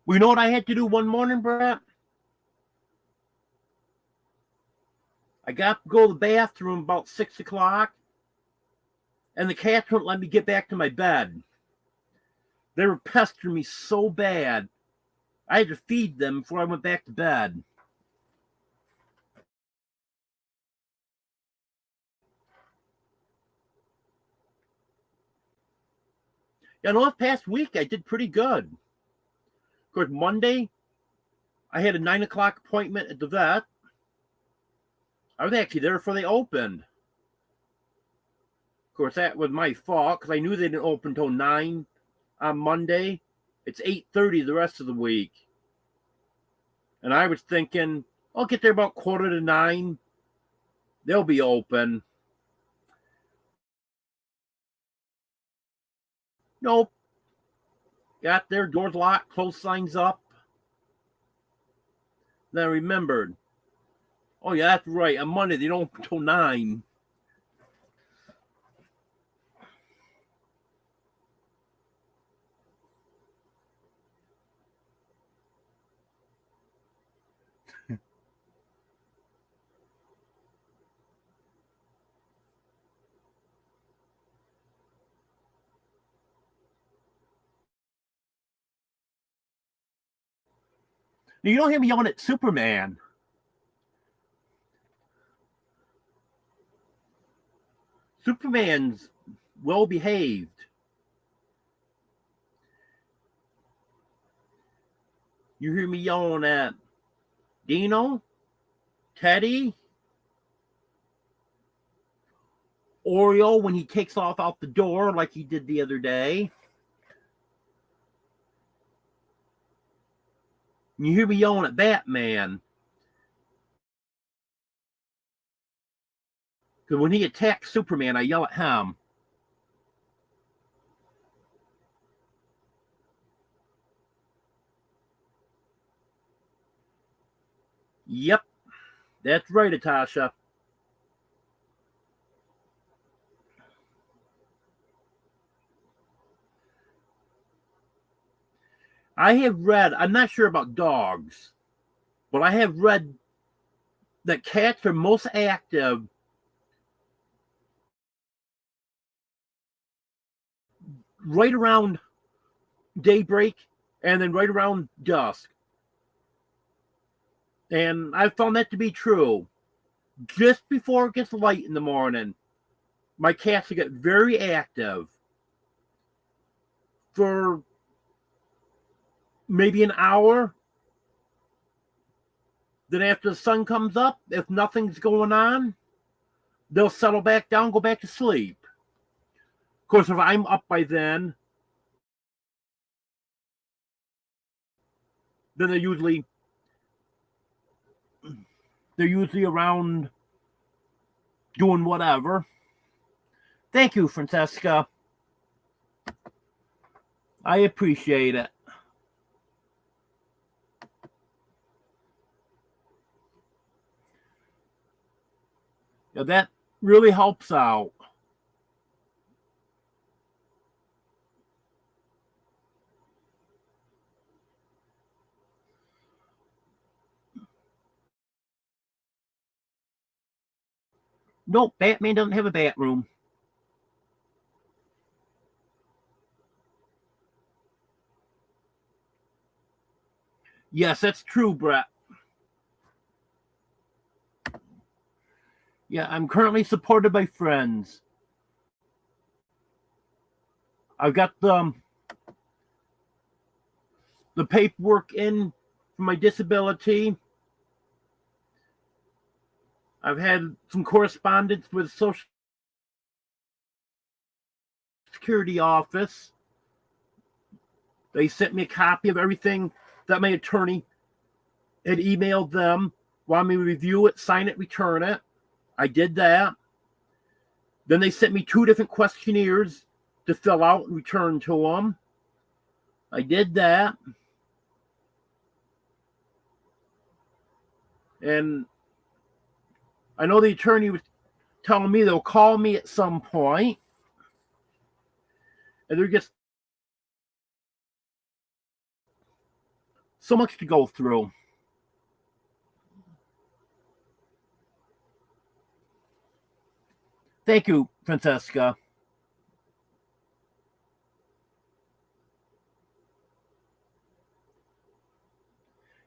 Well, you know what I had to do one morning, Brett? I got to go to the bathroom about 6 o'clock, and the cats wouldn't let me get back to my bed. They were pestering me so bad. I had to feed them before I went back to bed. Yeah, the past week I did pretty good. Of course, Monday I had a 9 o'clock appointment at the vet. I was actually there before they opened. Of course, that was my fault because I knew they didn't open until 9 on Monday. It's 8:30 the rest of the week. And I was thinking, I'll get there about 8:45. They'll be open. Nope. Got there, doors locked, close signs up. Then I remembered, oh yeah, that's right. On Monday they don't open until 9. Now, you don't hear me yelling at Superman. Superman's well behaved. You hear me yelling at Dino, Teddy, Oreo when he takes off out the door like he did the other day. And you hear me yelling at Batman. Because when he attacks Superman, I yell at him. Yep, that's right, Atasha. I have read, I'm not sure about dogs, but I have read that cats are most active right around daybreak and then right around dusk. And I found that to be true. Just before it gets light in the morning, my cats will get very active for maybe an hour. Then after the sun comes up, if nothing's going on, they'll settle back down, go back to sleep. Of course, if I'm up by then they're usually around doing whatever. Thank you, Francesca. I appreciate it. Yeah, that really helps out. Nope, Batman doesn't have a bat room. Yes, that's true, Brett. Yeah, I'm currently supported by friends. I've got the paperwork in for my disability. I've had some correspondence with Social Security office. They sent me a copy of everything that my attorney had emailed them, wanted me to review it, sign it, return it. I did that. Then they sent me 2 different questionnaires to fill out and return to them. I did that. And I know the attorney was telling me they'll call me at some point. And there's just so much to go through. Thank you, Francesca.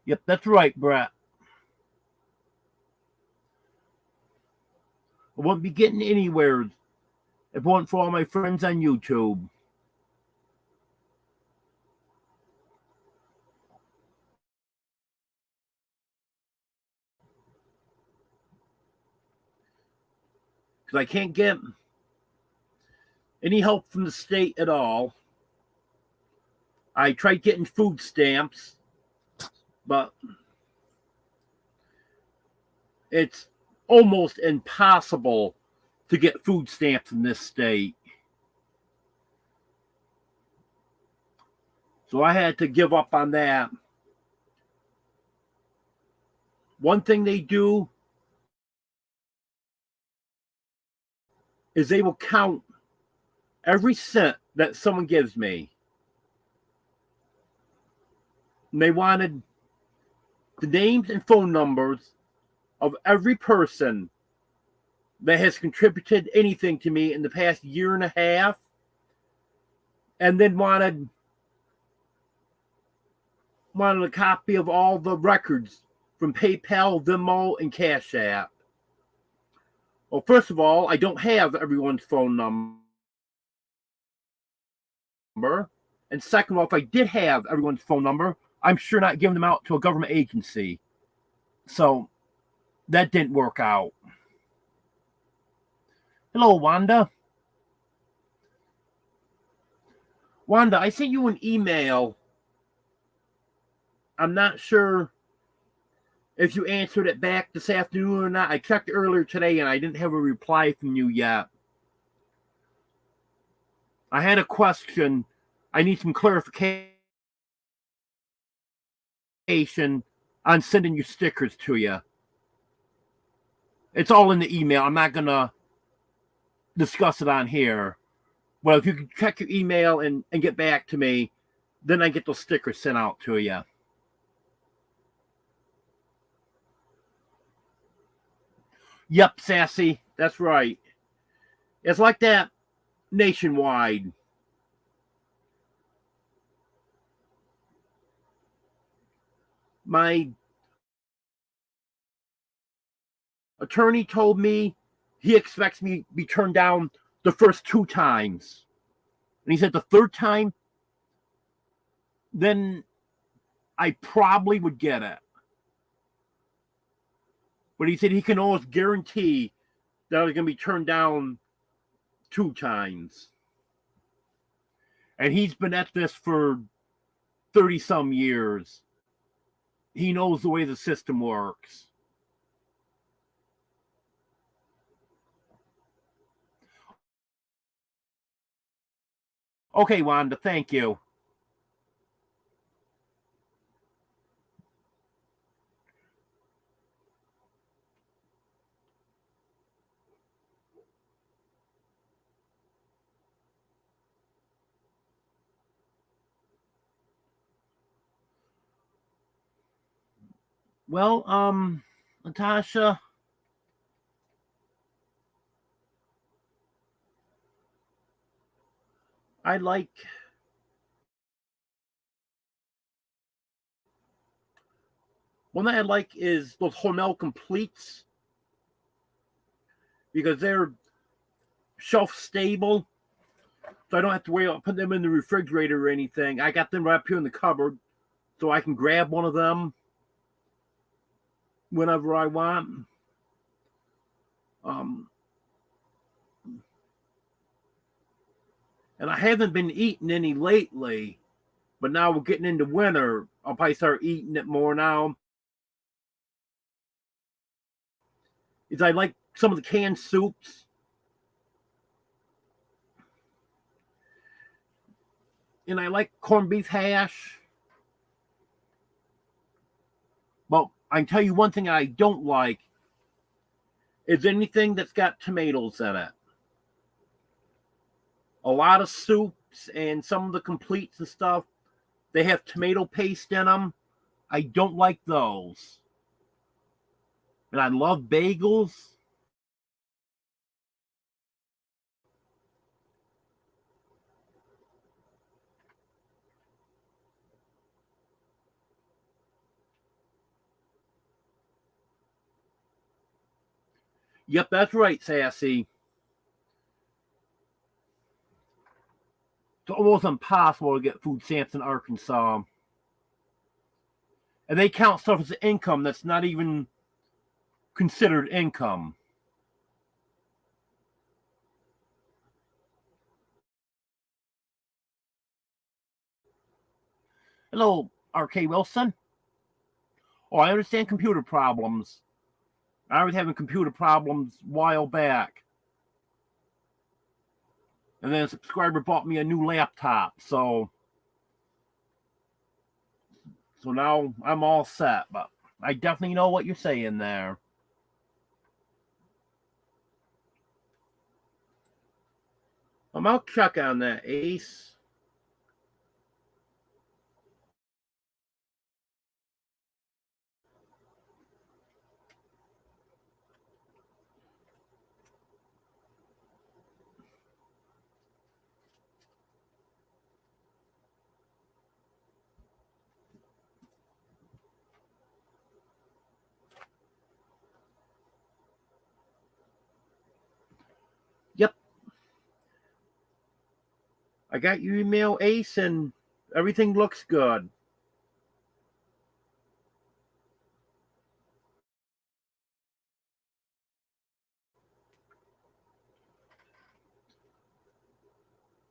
Yep, that's right, Brett. I wouldn't be getting anywhere if it wasn't for all my friends on YouTube. Because I can't get any help from the state at all. I tried getting food stamps, but it's almost impossible to get food stamps in this state. So I had to give up on that. One thing they do is they will count every cent that someone gives me. And they wanted the names and phone numbers of every person that has contributed anything to me in the past year and a half, and then wanted a copy of all the records from PayPal, Venmo, and Cash App. Well, first of all, I don't have everyone's phone number. And second of all, if I did have everyone's phone number, I'm sure not giving them out to a government agency. So that didn't work out. Hello, Wanda. Wanda, I sent you an email. I'm not sure if you answered it back this afternoon or not. I checked earlier today and I didn't have a reply from you yet. I had a question. I need some clarification on sending you stickers to you. It's all in the email. I'm not going to discuss it on here. Well, if you can check your email and get back to me, then I get those stickers sent out to you. Yep, Sassy. That's right. It's like that nationwide. My attorney told me he expects me to be turned down the first 2 times. And he said the third time, then I probably would get it. But he said he can almost guarantee that I was going to be turned down 2 times. And he's been at this for 30 some years. He knows the way the system works. Okay, Wanda, thank you. Well, Natasha, I like one that I like is those Hormel Completes because they're shelf stable, so I don't have to worry about putting them in the refrigerator or anything. I got them right up here in the cupboard, so I can grab one of them whenever I want. And I haven't been eating any lately, but now we're getting into winter. I'll probably start eating it more now. Is I like some of the canned soups. And I like corned beef hash. But I can tell you one thing I don't like is anything that's got tomatoes in it. A lot of soups and some of the completes and stuff, they have tomato paste in them. I don't like those. And I love bagels. Yep, that's right, Sassy. It's almost impossible to get food stamps in Arkansas. And they count stuff as income that's not even considered income. Hello, R.K. Wilson. Oh, I understand computer problems. I was having computer problems a while back. And then a subscriber bought me a new laptop, so now I'm all set. But I definitely know what you're saying there. I'll check on that, Ace. Yep. I got your email, Ace, and everything looks good.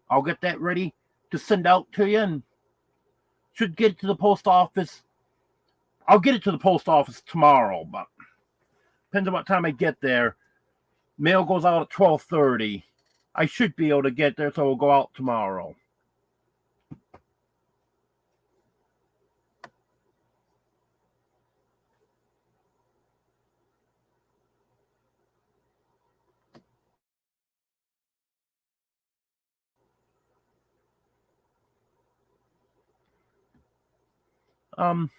I'll get that ready to send out to you and should get it to the post office. I'll get it to the post office tomorrow, but depends on what time I get there. Mail goes out at 12:30. I should be able to get there, so it'll go out tomorrow. Um,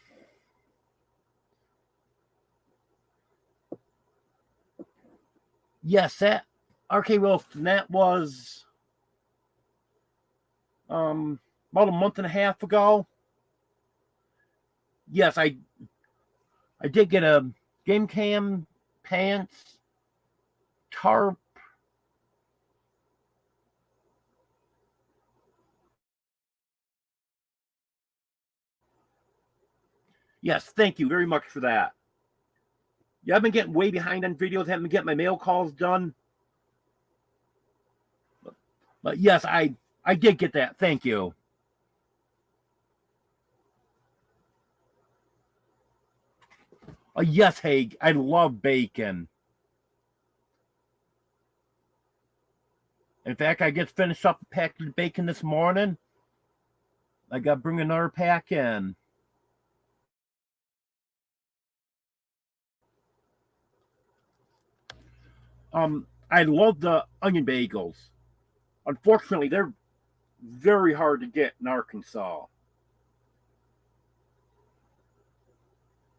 yes, that RK Wilson, that was about a month and a half ago. Yes, I did get a game cam, pants, tarp. Yes, thank you very much for that. Yeah, I've been getting way behind on videos, haven't been getting my mail calls done. But yes, I did get that. Thank you. Yes, Haig, I love bacon. In fact, I just finished up a pack of bacon this morning. I got to bring another pack in. I love the onion bagels. Unfortunately, they're very hard to get in Arkansas.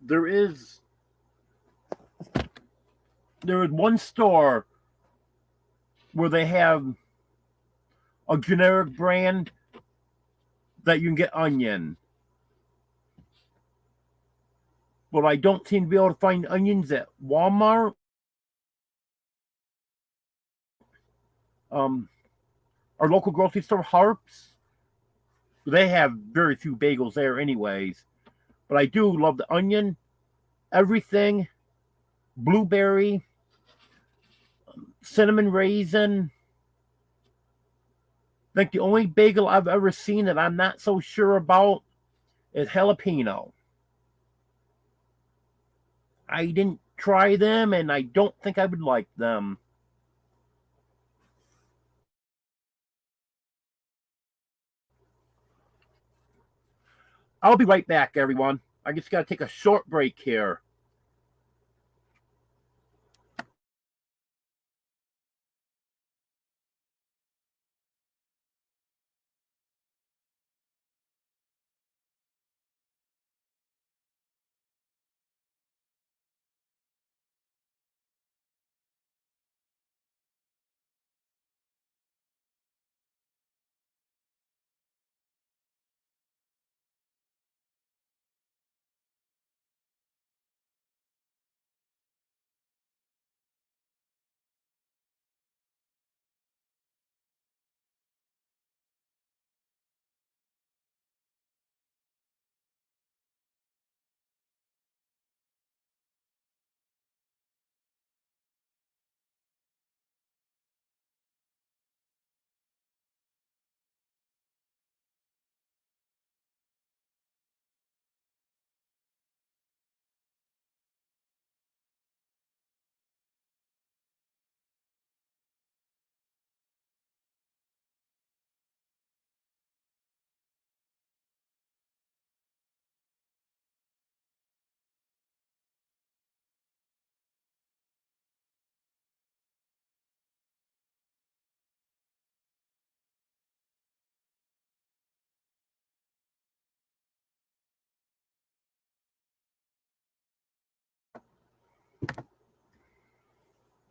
There is one store where they have a generic brand that you can get onion. But I don't seem to be able to find onions at Walmart. Um, our local grocery store, Harps, they have very few bagels there, anyways. But I do love the onion, everything, blueberry, cinnamon raisin. I think the only bagel I've ever seen that I'm not so sure about is jalapeno. I didn't try them, and I don't think I would like them. I'll be right back, everyone. I just got to take a short break here.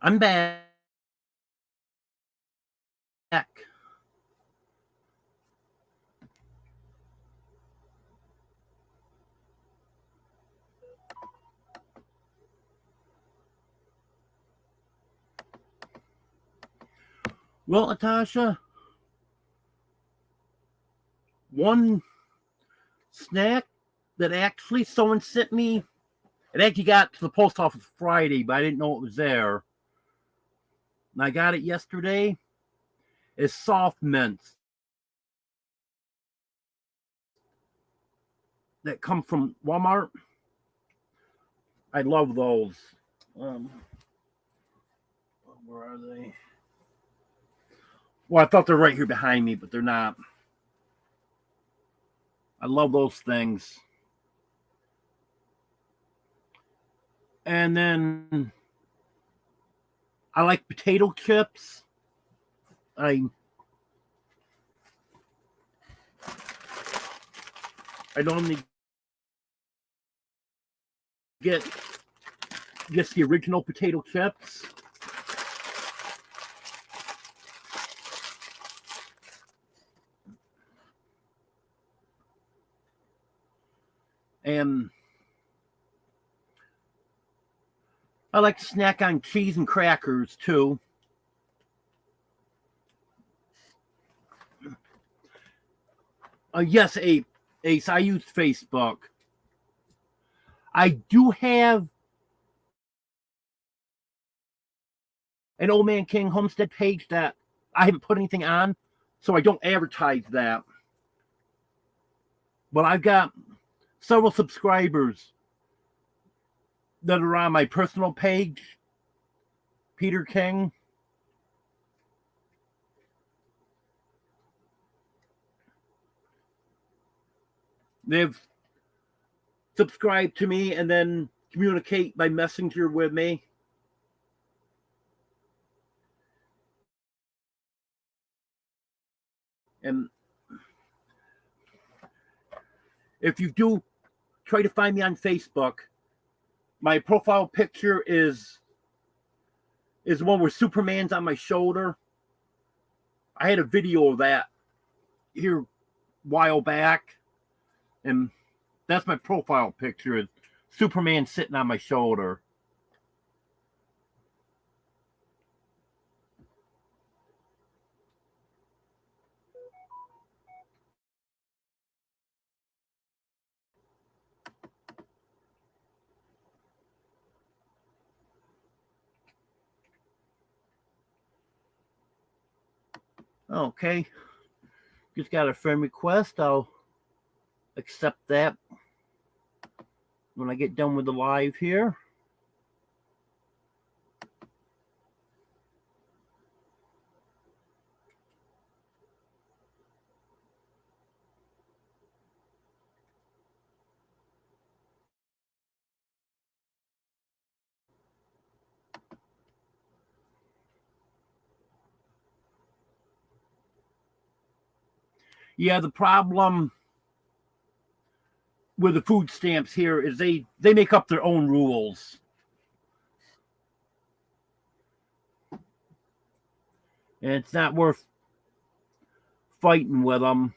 I'm back. Well, Natasha, one snack that actually someone sent me, it actually got to the post office Friday, but I didn't know it was there. And I got it yesterday. Is soft mints that come from Walmart. I love those. Where are they? Well, I thought they're right here behind me, but they're not. I love those things. And then I like potato chips. I normally get just the original potato chips. And I like to snack on cheese and crackers too. Yes, Ace, I use Facebook. I do have an Old Man King Homestead page that I haven't put anything on, so I don't advertise that. But I've got several subscribers that are on my personal page, Peter King. They've subscribed to me and then communicate by messenger with me. And if you do try to find me on Facebook, my profile picture is one where Superman's on my shoulder. I had a video of that here a while back, and that's my profile picture, is Superman sitting on my shoulder. Okay, just got a friend request. I'll accept that when I get done with the live here. Yeah, the problem with the food stamps here is they make up their own rules. And it's not worth fighting with them.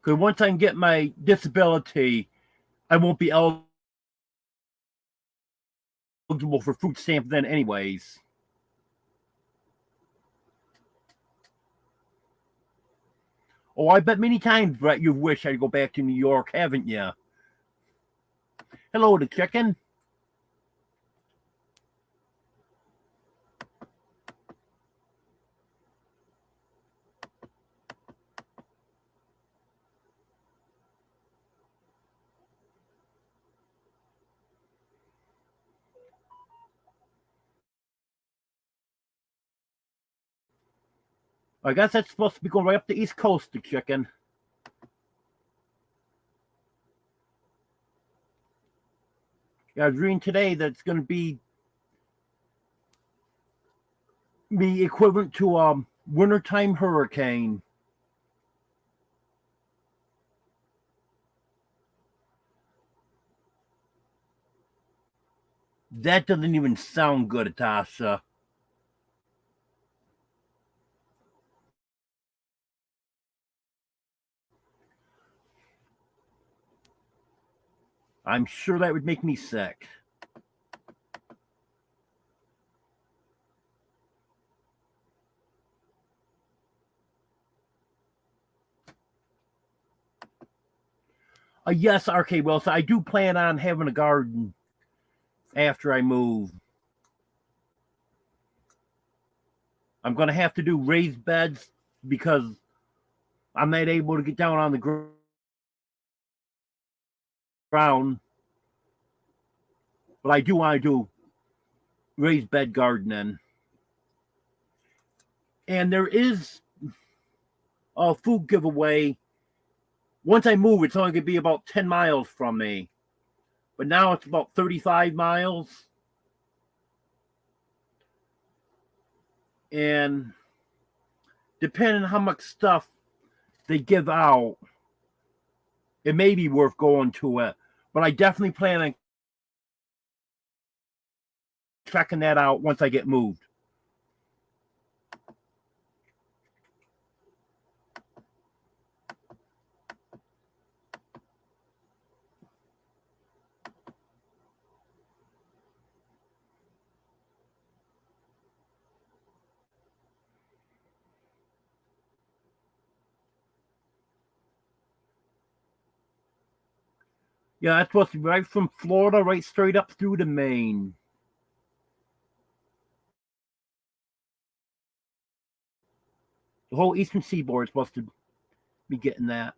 Because once I can get my disability, I won't be eligible for food stamps then anyways. Oh, I bet many times, Brett, you've wished I'd go back to New York, haven't you? Hello, the chicken. I guess that's supposed to be going right up the East Coast, the chicken. Yeah, I was reading today that it's going to be equivalent to a wintertime hurricane. That doesn't even sound good, Atasha. I'm sure that would make me sick. Yes, okay, well, so I do plan on having a garden after I move. I'm going to have to do raised beds because I'm not able to get down on the ground. But I do want to do raised bed gardening. And there is a food giveaway. Once I move, it's only going to be about 10 miles from me. But now it's about 35 miles. And depending on how much stuff they give out, it may be worth going to it. But I definitely plan on checking that out once I get moved. Yeah, that's supposed to be right from Florida, right straight up through to Maine. The whole eastern seaboard is supposed to be getting that.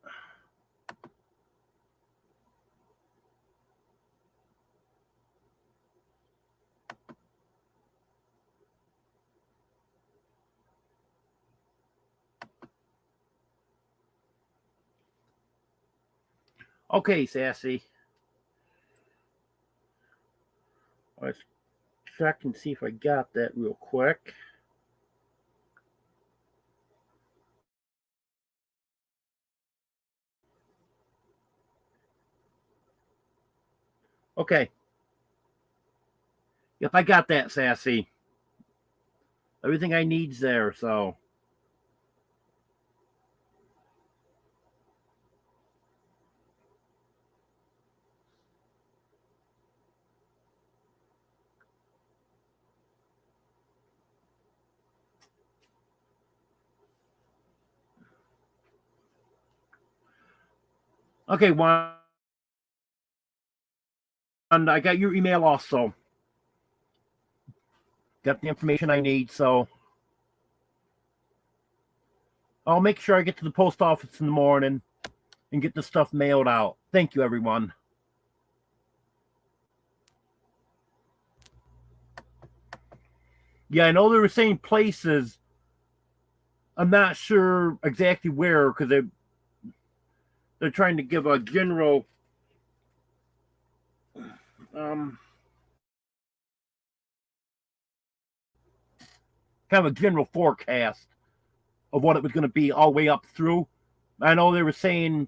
Okay, Sassy. Let's check and see if I got that real quick. Okay. Yep, I got that, Sassy. Everything I need's there, so. Okay, Wanda, I got your email also. Got the information I need, so I'll make sure I get to the post office in the morning and get the stuff mailed out. Thank you, everyone. Yeah, I know they were saying places. I'm not sure exactly where because they're trying to give a general um, kind of a general forecast of what it was going to be all the way up through. I know they were saying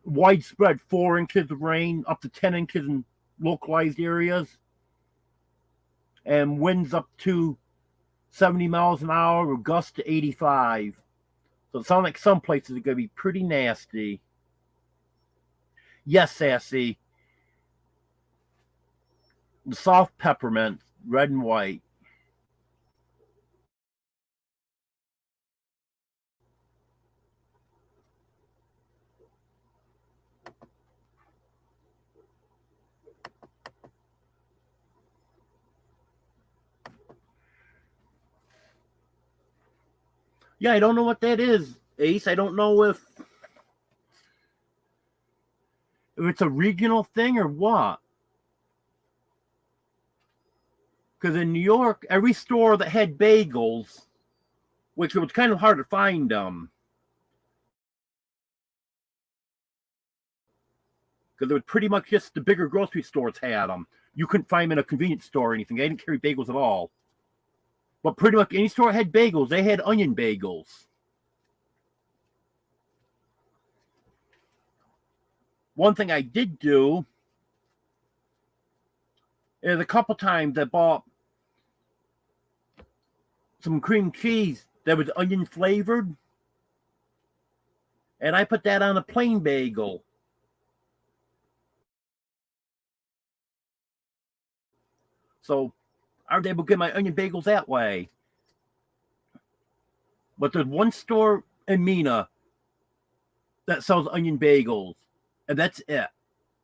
widespread 4 inches of rain, up to 10 inches in localized areas, and winds up to 70 miles an hour with gusts to 85. So it sounds like some places are going to be pretty nasty. Yes, Sassy. The soft peppermint, red and white. Yeah, I don't know what that is, Ace. I don't know if it's a regional thing or what. Because in New York, every store that had bagels, which was kind of hard to find because it was pretty much just the bigger grocery stores had them. You couldn't find them in a convenience store or anything. They didn't carry bagels at all. But pretty much any store had bagels. They had onion bagels. One thing I did do And a couple times I bought some cream cheese that was onion flavored, and I put that on a plain bagel. So I was able to get my onion bagels that way. But there's one store in Mina that sells onion bagels, and that's it.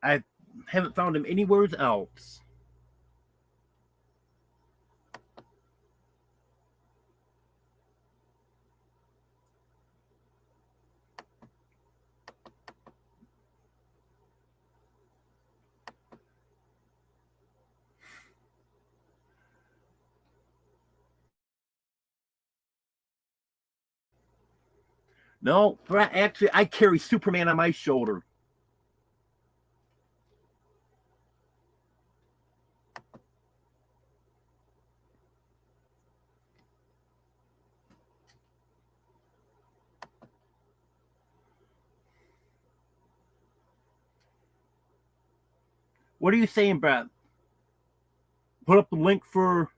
I haven't found them anywhere else. No, actually, I carry Superman on my shoulder. What are you saying, Brett? Put up the link for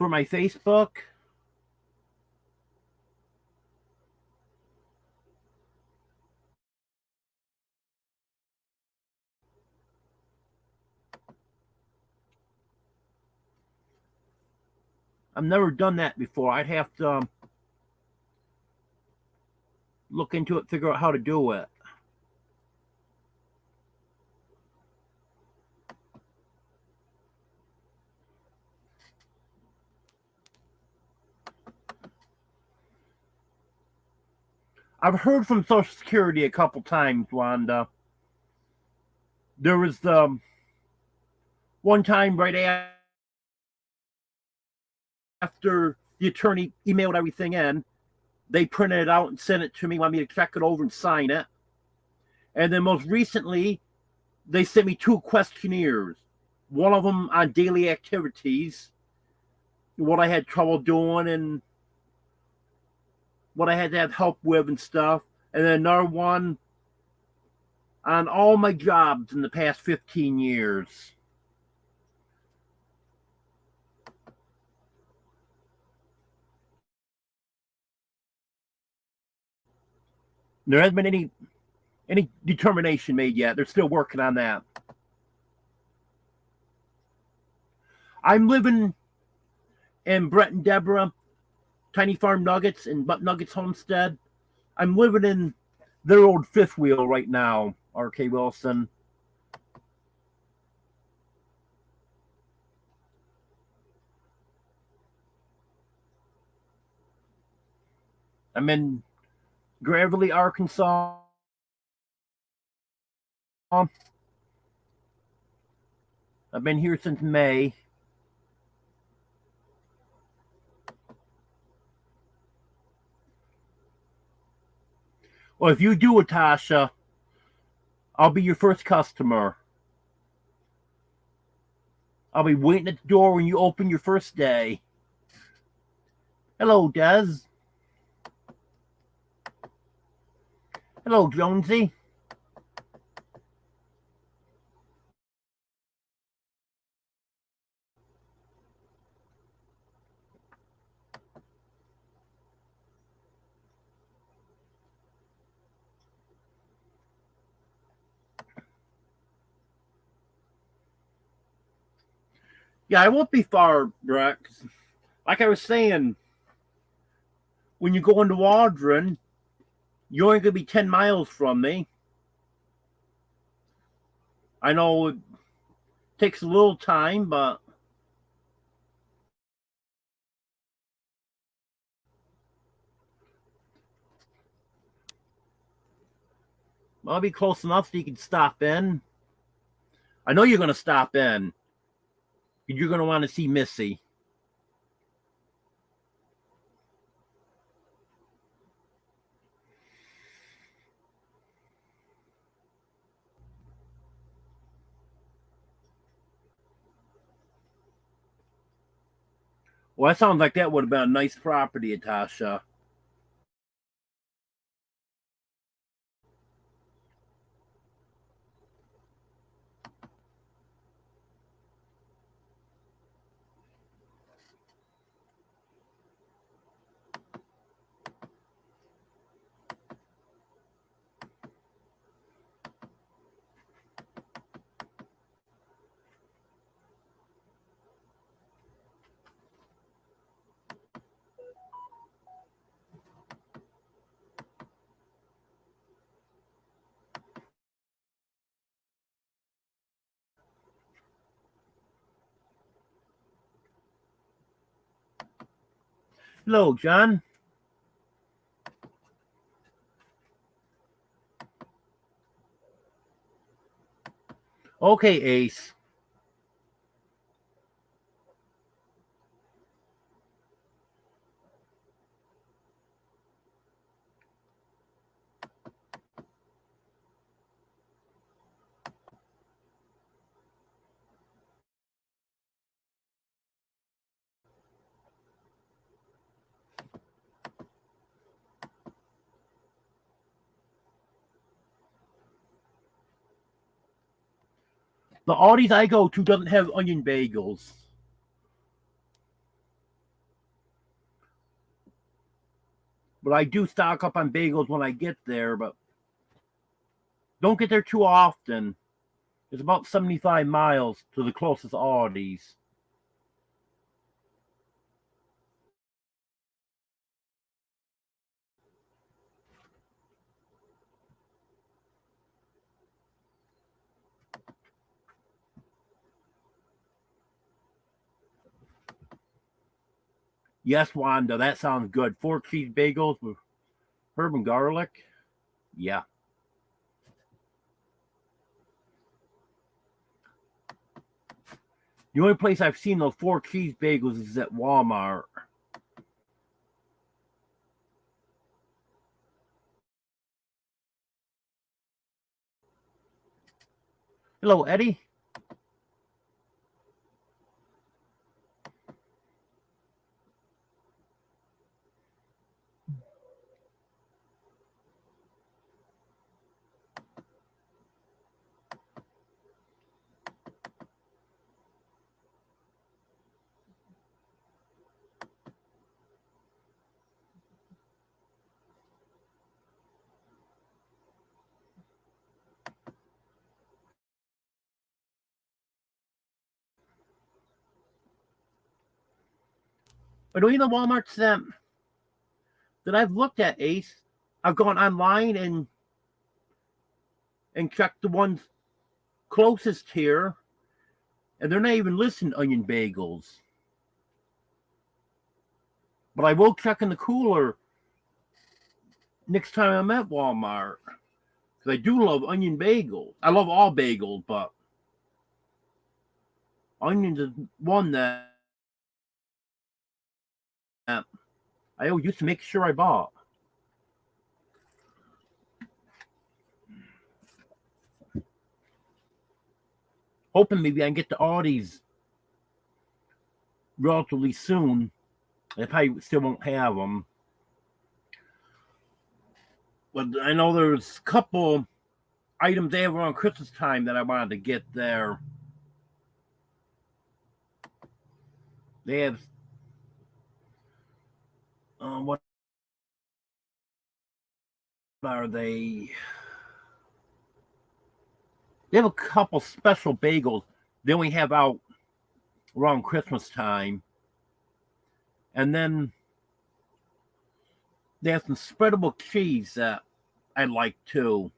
my Facebook. I've never done that before. I'd have to look into it, figure out how to do it. I've heard from Social Security a couple times, Wanda. There was one time right after the attorney emailed everything in, they printed it out and sent it to me, wanted me to check it over and sign it. And then most recently, they sent me 2 questionnaires. One of them on daily activities, what I had trouble doing and what I had to have help with and stuff. And then another one on all my jobs in the past 15 years. There hasn't been any determination made yet. They're still working on that. I'm living in Brett and Deborah, Tiny Farm Nuggets and Butt Nuggets Homestead. I'm living in their old fifth wheel right now, RK Wilson. I'm in Gravely, Arkansas. I've been here since May. Well, if you do it, Tasha, I'll be your first customer. I'll be waiting at the door when you open your first day. Hello, Des. Hello, Jonesy. Yeah, I won't be far, Brett. Like I was saying, when you go into Waldron, you're only going to be 10 miles from me. I know it takes a little time, but I'll be close enough so you can stop in. I know you're going to stop in. You're going to want to see Missy. Well, that sounds like that would have been a nice property, Tasha. Hello, John. Okay, Ace. The Aldi's I go to doesn't have onion bagels. But I do stock up on bagels when I get there, but don't get there too often. It's about 75 miles to the closest Aldi's. Yes, Wanda, that sounds good. 4 cheese bagels with herb and garlic. Yeah. The only place I've seen those 4 cheese bagels is at Walmart. Hello, Eddie. But you know Walmart's that I've looked at, Ace. I've gone online and checked the ones closest here, and they're not even listing onion bagels. But I will check in the cooler next time I'm at Walmart. Because I do love onion bagels. I love all bagels, but onions is one that I always used to make sure I bought. Hoping maybe I can get to Aldi's relatively soon. I probably still won't have them. But I know there's a couple items they have around Christmas time that I wanted to get there. They have what are they? They have a couple special bagels they only have out around Christmas time, and then they have some spreadable cheese that I like too.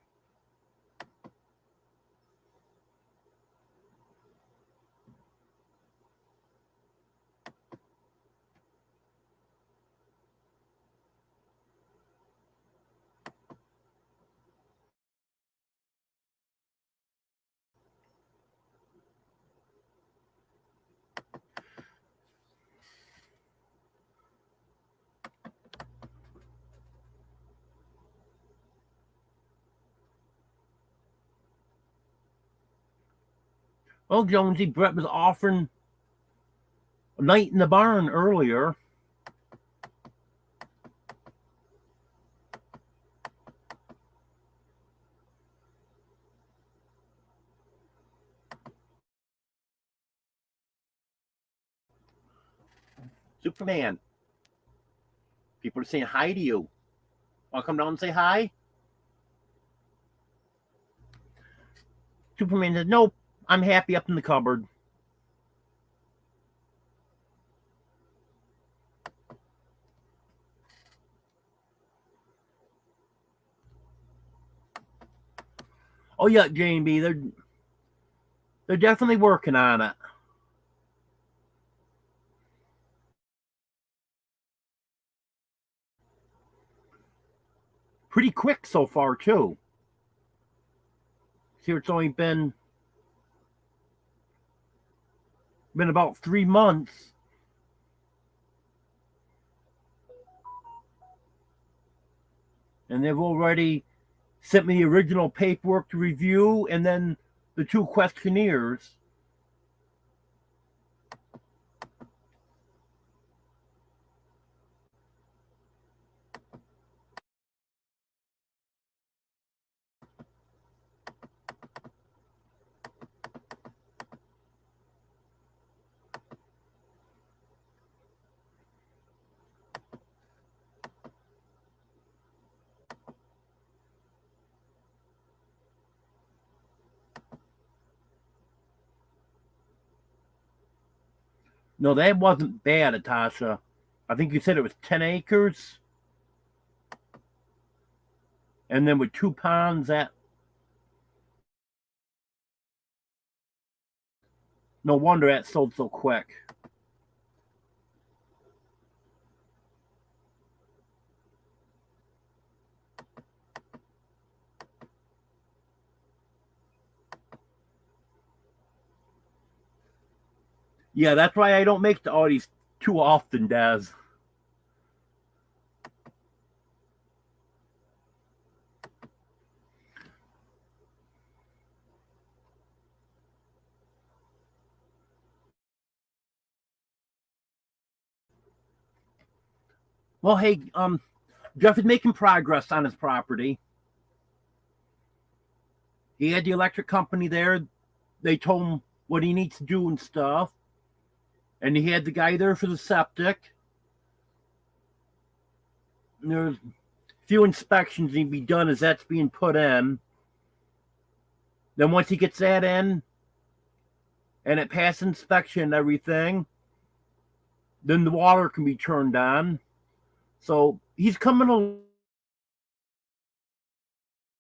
Well, Jonesy, Brett was offering a night in the barn earlier. Superman, people are saying hi to you. Want to come down and say hi? Superman said, nope, I'm happy up in the cupboard. Oh yeah, Jane B, they're definitely working on it. pretty quick so far too. Here it's only been about 3 months. And they've already sent me the original paperwork to review and then the 2 questionnaires. No, that wasn't bad, Natasha. I think you said it was 10 acres. And then with 2 ponds, that. No wonder that sold so quick. Yeah, that's why I don't make the Audis too often, Daz. Well, hey, Jeff is making progress on his property. He had the electric company there. They told him what he needs to do and stuff. And he had the guy there for the septic. And there's a few inspections need to be done as that's being put in. Then once he gets that in and it passes inspection and everything, then the water can be turned on. So he's coming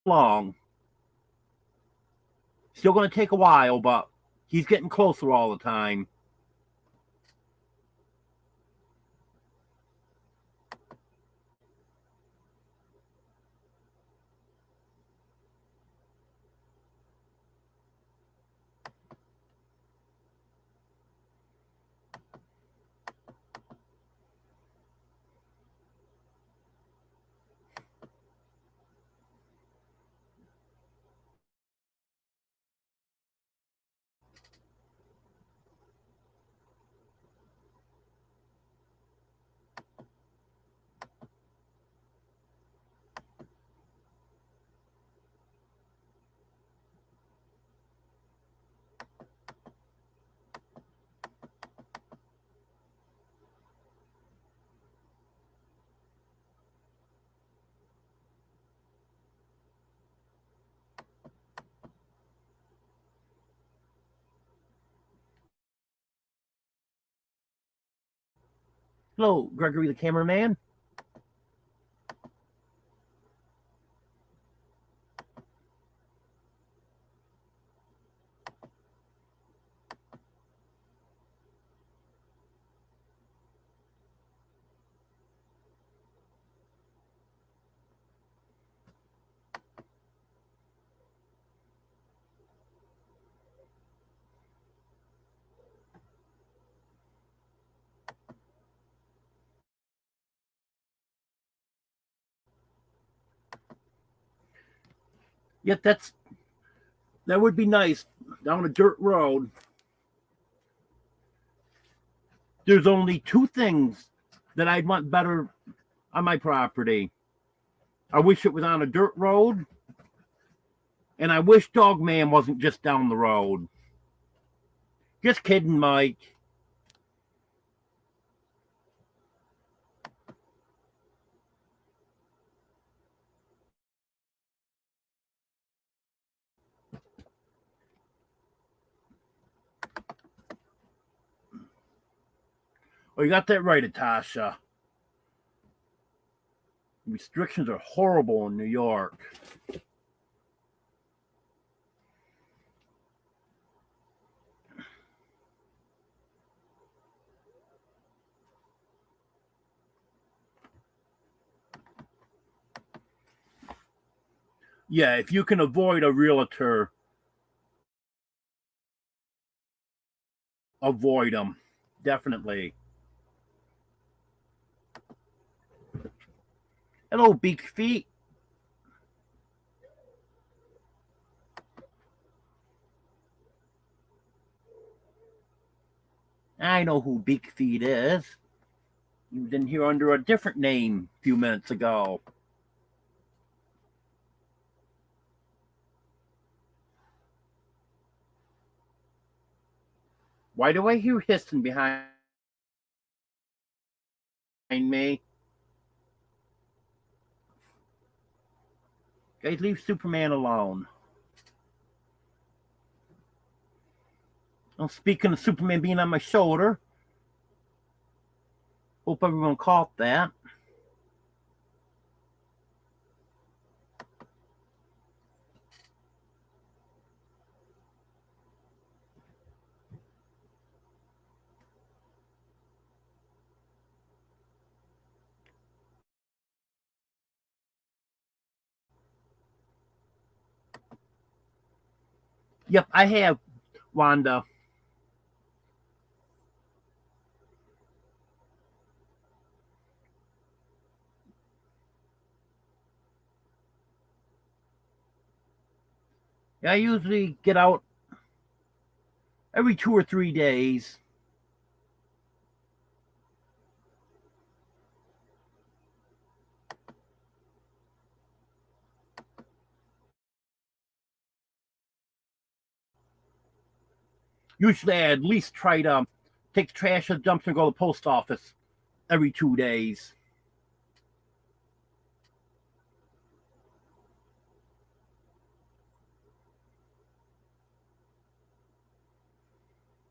along. Still going to take a while, but he's getting closer all the time. Hello, Gregory the cameraman. Yet that would be nice. Down a dirt road. There's only 2 things that I'd want better on my property. I wish it was on a dirt road, and I wish Dogman wasn't just down the road. Just kidding, Mike. Oh, you got that right, Natasha. Restrictions are horrible in New York. Yeah, if you can avoid a realtor, avoid them. Definitely. Hello, Beak Feet. I know who Beak Feet is. You was in here under a different name a few minutes ago. Why do I hear hissing behind me? Guys, leave Superman alone. Well, speaking of Superman being on my shoulder, hope everyone caught that. Yep, I have, Wanda. Yeah, I usually get out every 2 or 3 days. Usually I at least try to take the trash and dumpster and go to the post office every 2 days.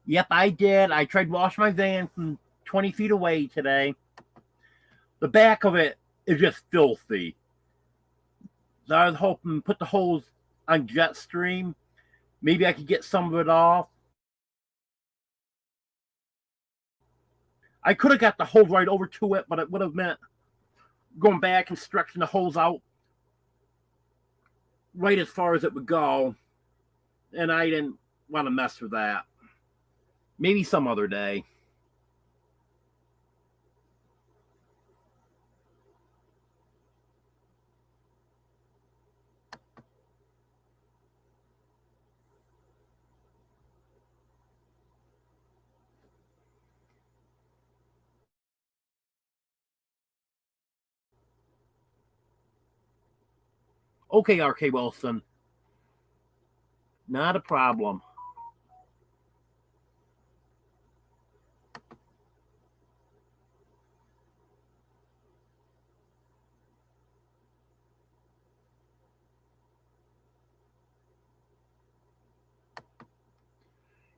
Yep, I did. I tried to wash my van from 20 feet away today. The back of it is just filthy. So I was hoping to put the hose on Jetstream. Maybe I could get some of it off. I could have got the hose right over to it, but it would have meant going back and stretching the hose out right as far as it would go. And I didn't want to mess with that. Maybe some other day. Okay, RK Wilson. Not a problem.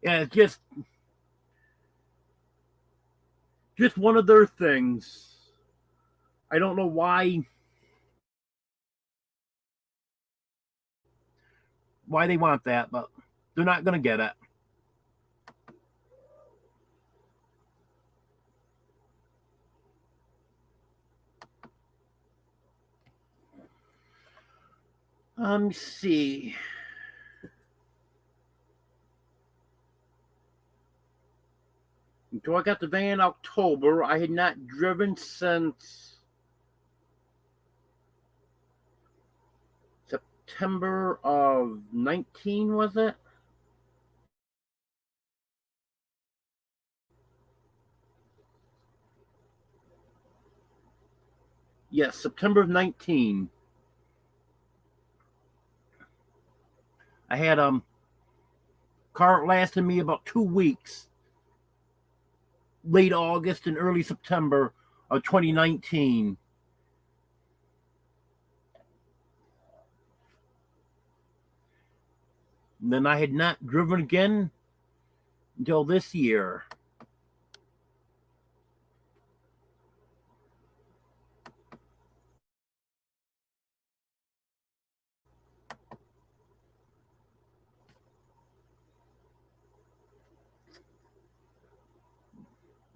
Yeah, it's just one of their things. I don't know why they want that, but they're not going to get it. Let me see. Until I got the van in October, I had not driven since September of 19, was it? Yes, September of 19. I had car lasted me about 2 weeks, late August and early September of 2019. And then I had not driven again until this year.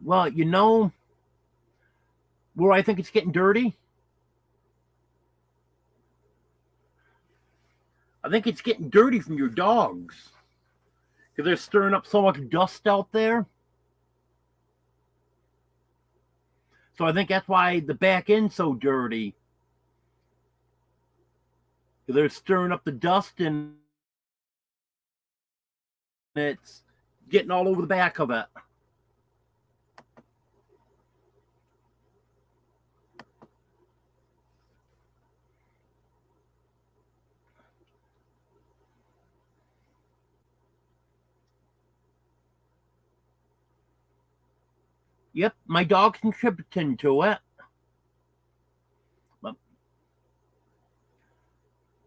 Well, you know where I think it's getting dirty? I think it's getting dirty from your dogs. Because they're stirring up so much dust out there. So I think that's why the back end's so dirty. Because they're stirring up the dust and it's getting all over the back of it. Yep, my dog's contributing to it.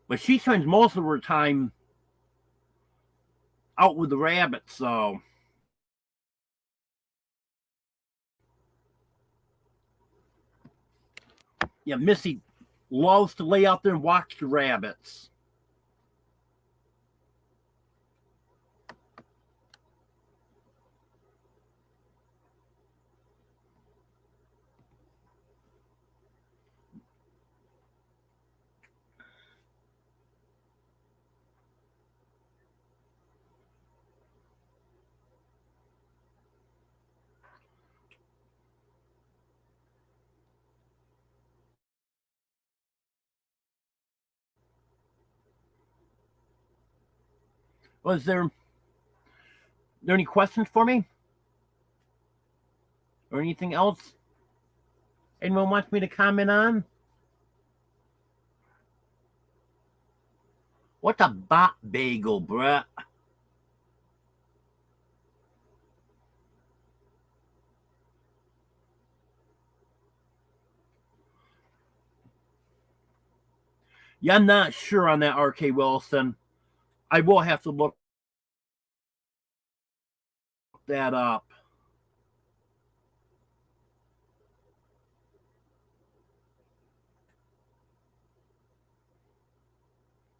But she spends most of her time out with the rabbits, so. Yeah, Missy loves to lay out there and watch the rabbits. Was there any questions for me? Or anything else anyone wants me to comment on? What's a bot bagel, bruh? Yeah, I'm not sure on that, RK Wilson. I will have to look that up.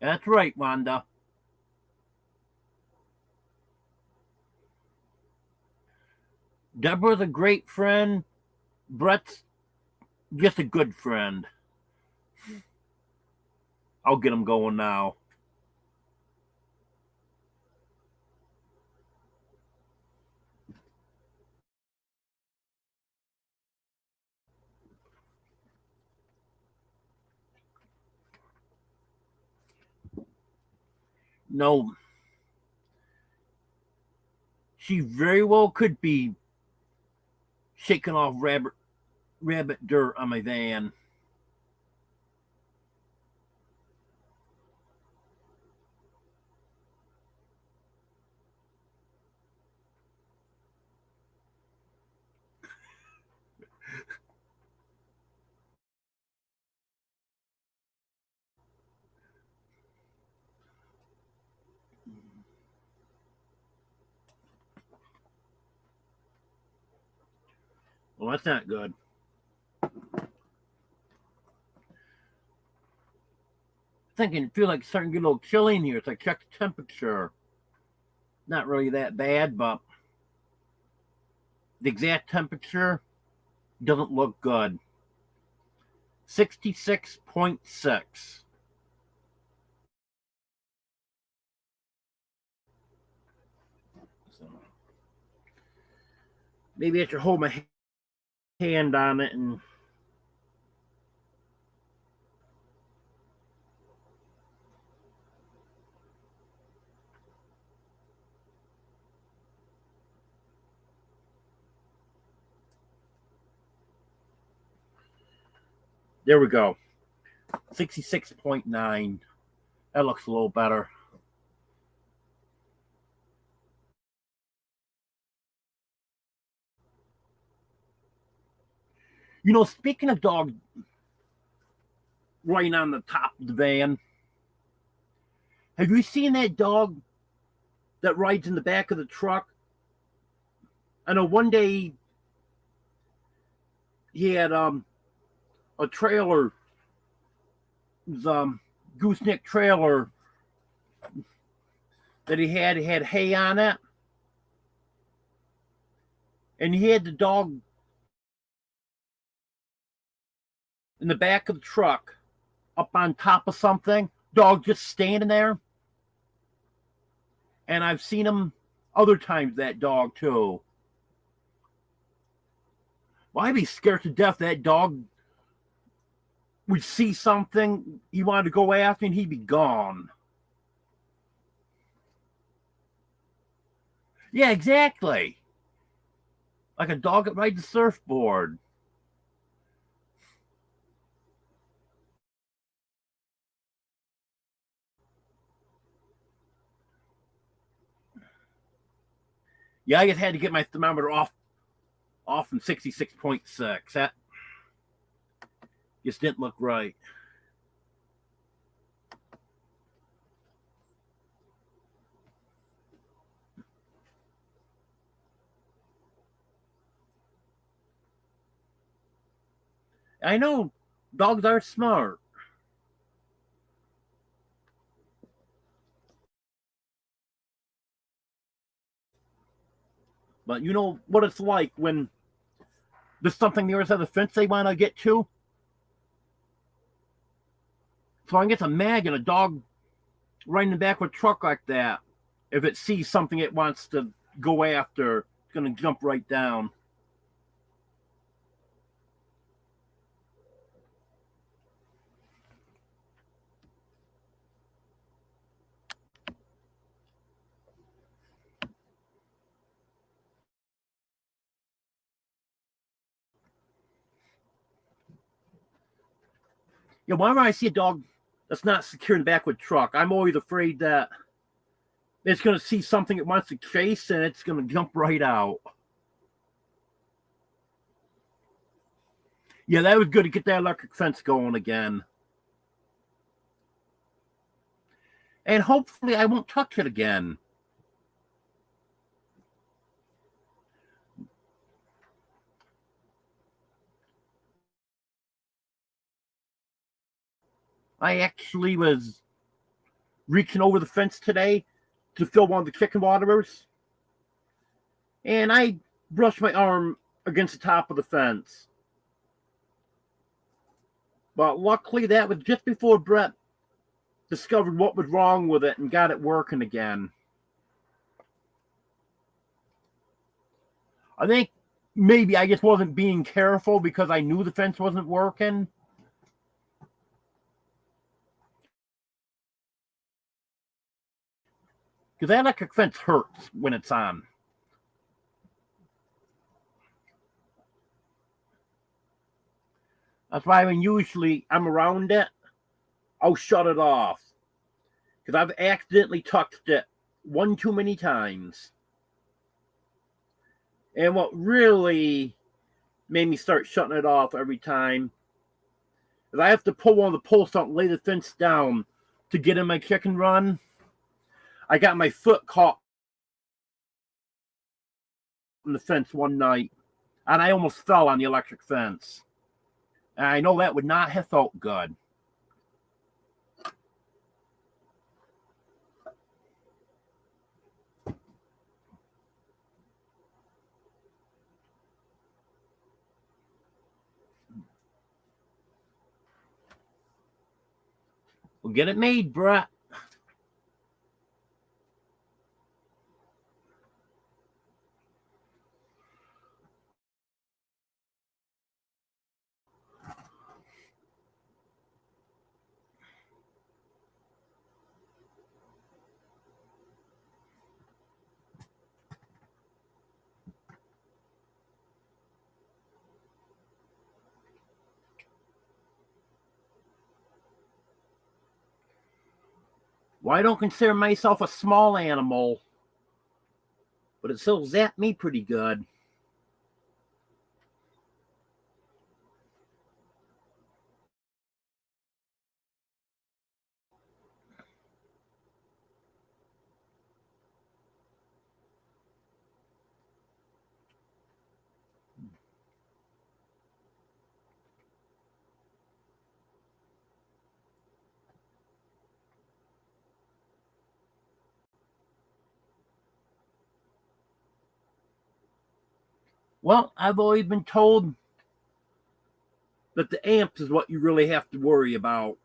That's right, Wanda. Deborah's a great friend. Brett's just a good friend. I'll get him going now. No, she very well could be shaking off rabbit dirt on my van. Well, that's not good. Thinking, feel like it's starting to get a little chilly in here, so I checked the temperature. Not really that bad, but the exact temperature doesn't look good. 66.6. So maybe I should hold my hand on it and there we go. 66.9. That looks a little better. You know, speaking of dog riding on the top of the van, have you seen that dog that rides in the back of the truck? I know one day he had a trailer, gooseneck trailer that he had hay on it, and he had the dog in the back of the truck up on top of something. Dog just standing there. And I've seen him other times, that dog, too. Well, I'd be scared to death that dog would see something he wanted to go after and he'd be gone. Yeah, exactly. Like a dog that rides a surfboard. Yeah, I just had to get my thermometer off from 66.6. That just didn't look right. I know dogs are smart. But you know what it's like when there's something near the fence they want to get to? So I guess imagine a dog riding the back of a truck like that. If it sees something it wants to go after, it's going to jump right down. Yeah, whenever I see a dog that's not secure in the back of a truck, I'm always afraid that it's going to see something it wants to chase and it's going to jump right out. Yeah, that was good to get that electric fence going again. And hopefully I won't touch it again. I actually was reaching over the fence today to fill one of the chicken waterers, and I brushed my arm against the top of the fence. But luckily, that was just before Brett discovered what was wrong with it and got it working again. I think maybe I just wasn't being careful because I knew the fence wasn't working. Because that electric fence hurts when it's on. That's why when usually I'm around it, I'll shut it off. Because I've accidentally touched it one too many times. And what really made me start shutting it off every time is I have to pull one of the posts out and lay the fence down to get in my chicken run. I got my foot caught in the fence one night, and I almost fell on the electric fence. And I know that would not have felt good. We'll get it made, Brett. Well, I don't consider myself a small animal, but it still zapped me pretty good. Well, I've always been told that the amps is what you really have to worry about.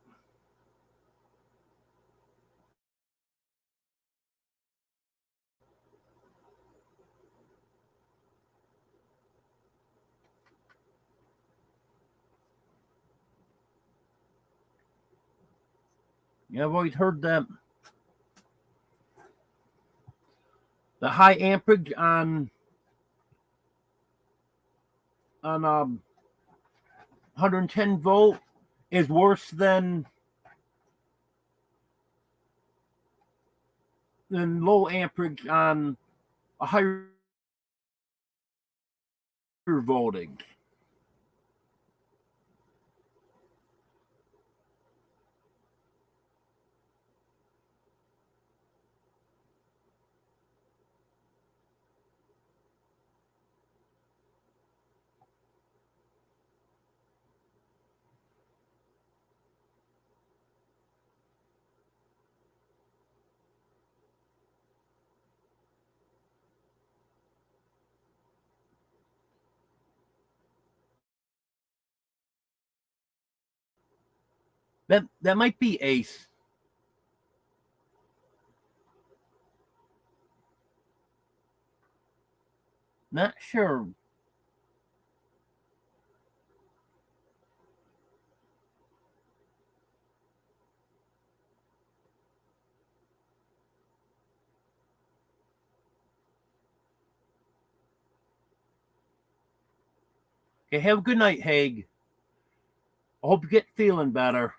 Yeah, I've always heard that the high amperage on 110 volt is worse than low amperage on a higher voltage. That might be Ace. Not sure. Okay, have a good night, Haig. I hope you get feeling better.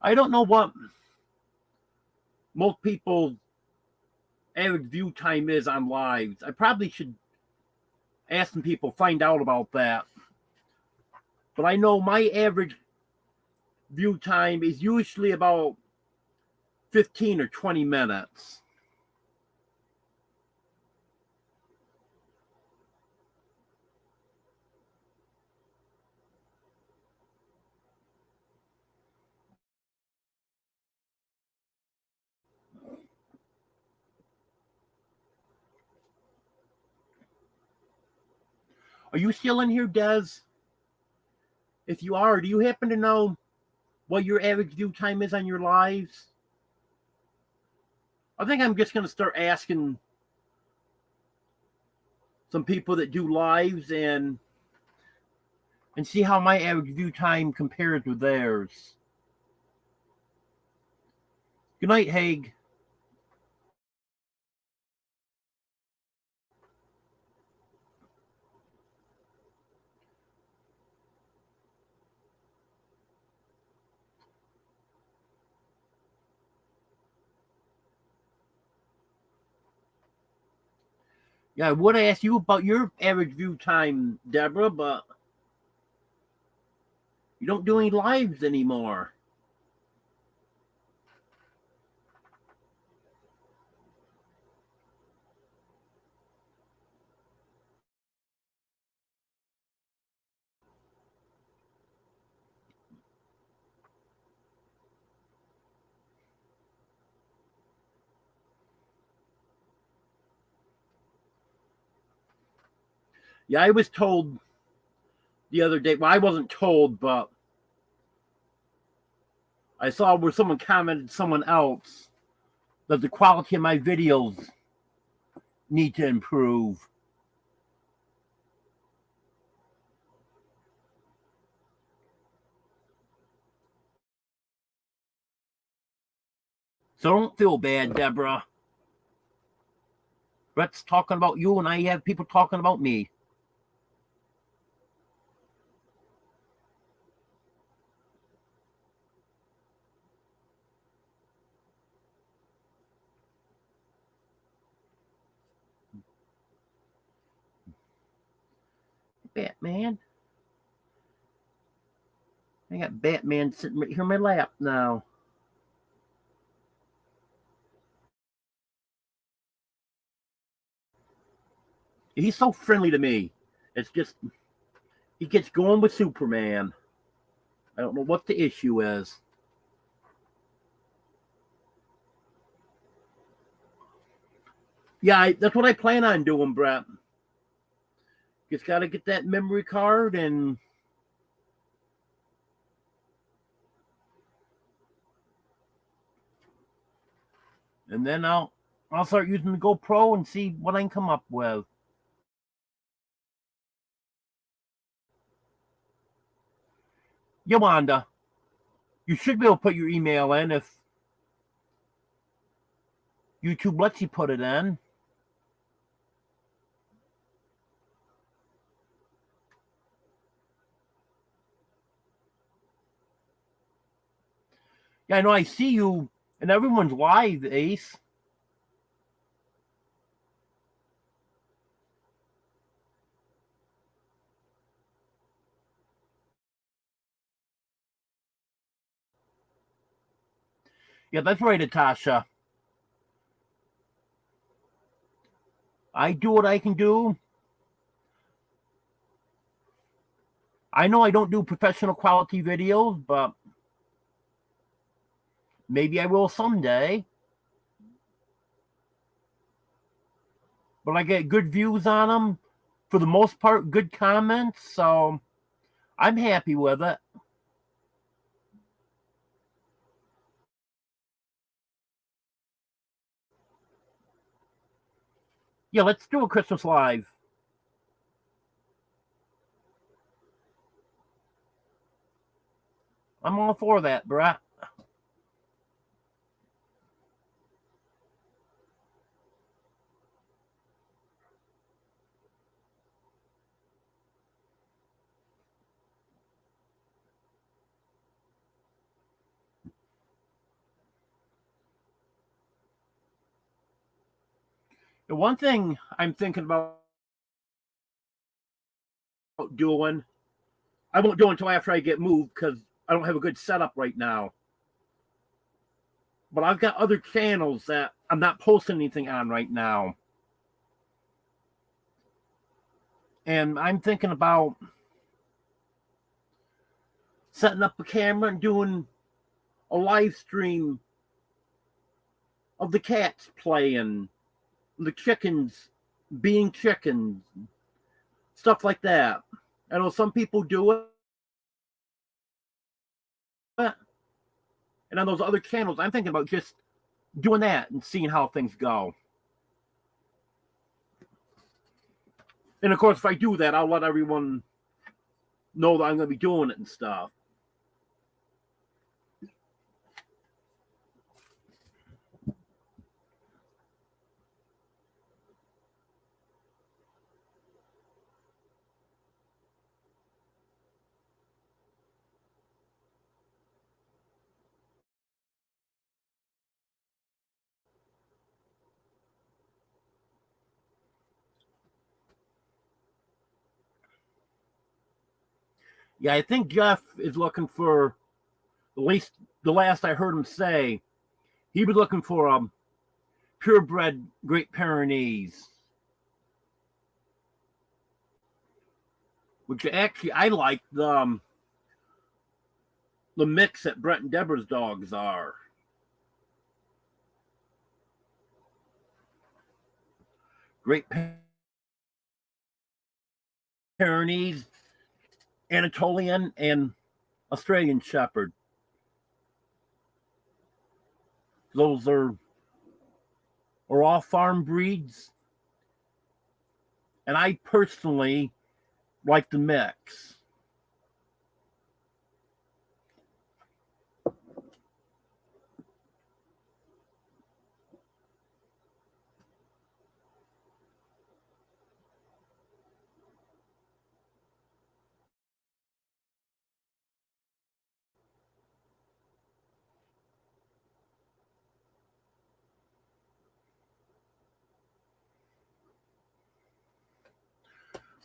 I don't know what most people's average view time is on lives. I probably should ask some people, find out about that. But I know my average view time is usually about 15 or 20 minutes. Are you still in here, Des? If you are, do you happen to know what your average view time is on your lives? I think I'm just going to start asking some people that do lives and see how my average view time compares with theirs. Good night, Haig. Yeah, I would ask you about your average view time, Deborah, but you don't do any lives anymore. Yeah, I was told the other day. Well, I wasn't told, but I saw where someone commented someone else that the quality of my videos need to improve. So don't feel bad, Deborah. Brett's talking about you, and I have people talking about me. Batman. I got Batman sitting right here in my lap now. He's so friendly to me. It's just he gets going with Superman. I don't know what the issue is. Yeah, that's what I plan on doing, Brett. Just got to get that memory card and then I'll start using the GoPro and see what I can come up with. Yolanda, you should be able to put your email in if YouTube lets you put it in. Yeah, I know I see you, and everyone's live, Ace. Yeah, that's right, Natasha. I do what I can do. I know I don't do professional quality videos, but maybe I will someday. But I get good views on them. For the most part, good comments. So I'm happy with it. Yeah, let's do a Christmas live. I'm all for that, Brett. The one thing I'm thinking about doing, I won't do it until after I get moved because I don't have a good setup right now. But I've got other channels that I'm not posting anything on right now. And I'm thinking about setting up a camera and doing a live stream of the cats playing, the chickens being chickens, stuff like that. I know some people do it. And on those other channels, I'm thinking about just doing that and seeing how things go. And of course, if I do that, I'll let everyone know that I'm going to be doing it and stuff. Yeah, I think Jeff is looking for, at least the last I heard him say, he was looking for a purebred Great Pyrenees, which actually I like the mix that Brett and Deborah's dogs are. Great Pyrenees, Anatolian, and Australian Shepherd. Those are all farm breeds, and I personally like the mix.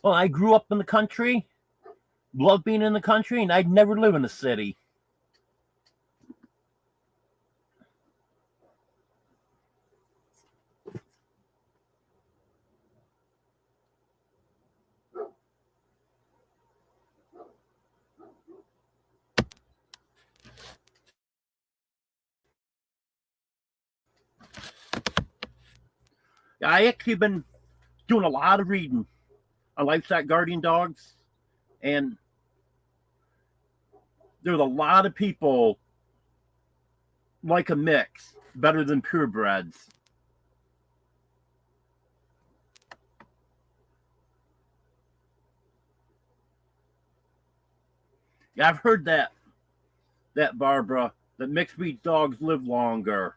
Well, I grew up in the country, love being in the country, and I'd never live in a city. I actually been doing a lot of reading on livestock guardian dogs, and there's a lot of people like a mix better than purebreds. Yeah, I've heard that Barbara, that mixed breed dogs live longer.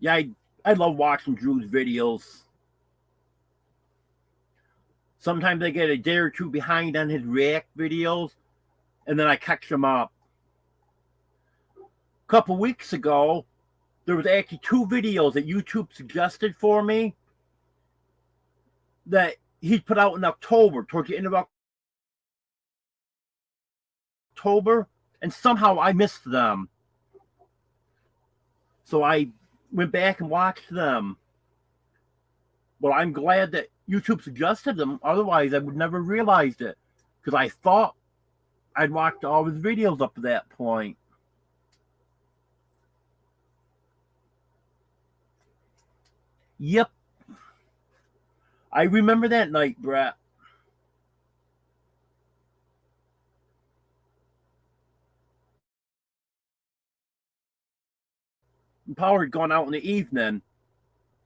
Yeah, I love watching Drew's videos. Sometimes I get a day or two behind on his React videos, and then I catch them up. A couple weeks ago, there was actually 2 videos that YouTube suggested for me that he put out in October, towards the end of October, and somehow I missed them. So I went back and watched them. Well, I'm glad that YouTube suggested them. Otherwise, I would never realized it, because I thought I'd watched all his videos up to that point. Yep. I remember that night, Brett. The power had gone out in the evening,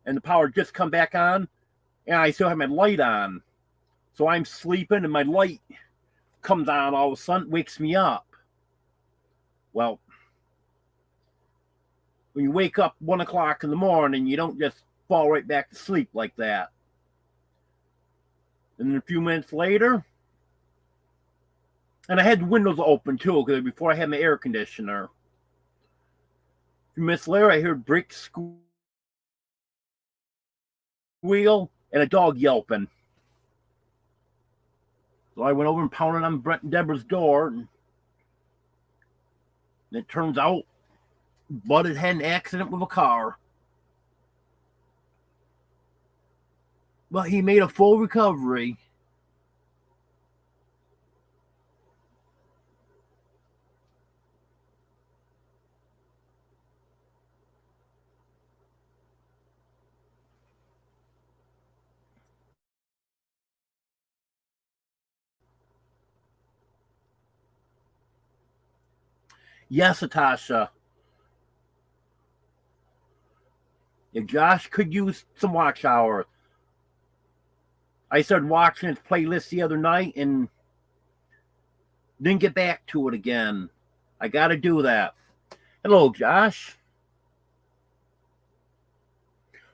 and the power had just come back on, and I still have my light on. So I'm sleeping, and my light comes on all of a sudden, wakes me up. Well, when you wake up 1 o'clock in the morning, you don't just fall right back to sleep like that. And then a few minutes later, and I had the windows open too, because before I had my air conditioner. A few minutes later, I heard brake squeal and a dog yelping. So I went over and pounded on Brett and Deborah's door, and it turns out Bud had had an accident with a car. But he made a full recovery. Yes, Natasha. If Josh could use some watch hours. I started watching his playlist the other night and didn't get back to it again. I got to do that. Hello, Josh.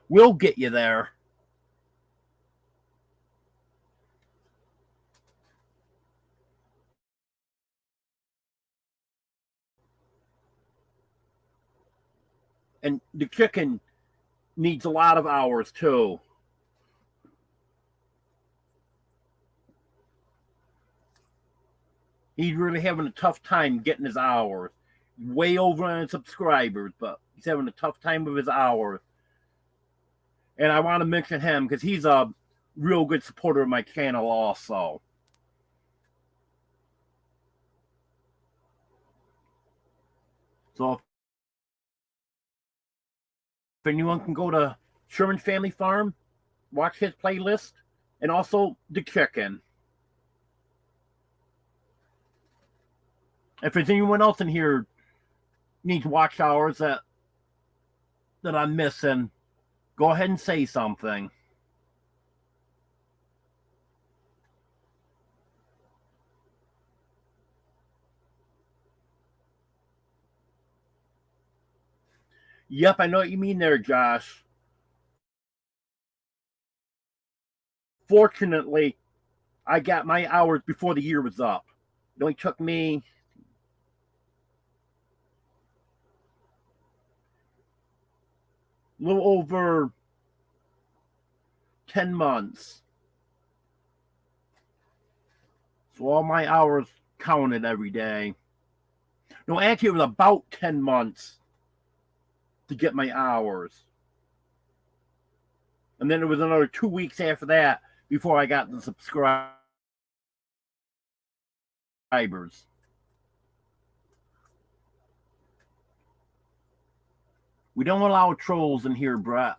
We'll get you there. And the chicken needs a lot of hours too. He's really having a tough time getting his hours. Way over on his subscribers, but he's having a tough time with his hours. And I want to mention him because he's a real good supporter of my channel also. So if anyone can go to Sherman Family Farm, watch his playlist, and also the chicken. If there's anyone else in here needs watch hours that I'm missing, go ahead and say something. Yep, I know what you mean there, Josh. Fortunately, I got my hours before the year was up. It only took me a little over 10 months. So all my hours counted every day. No, actually, it was about 10 months to get my hours. And then it was another 2 weeks after that before I got the subscribers. We don't allow trolls in here, Brett.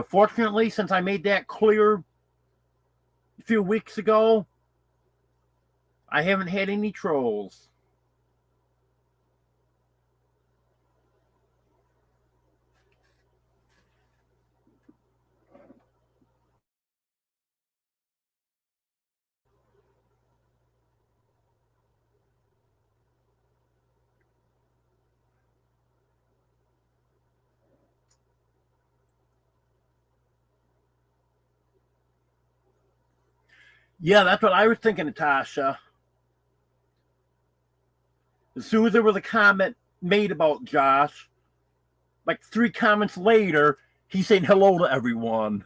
Fortunately, since I made that clear a few weeks ago, I haven't had any trolls. Yeah, that's what I was thinking, Natasha. As soon as there was a comment made about Josh, like 3 comments later, he's saying hello to everyone.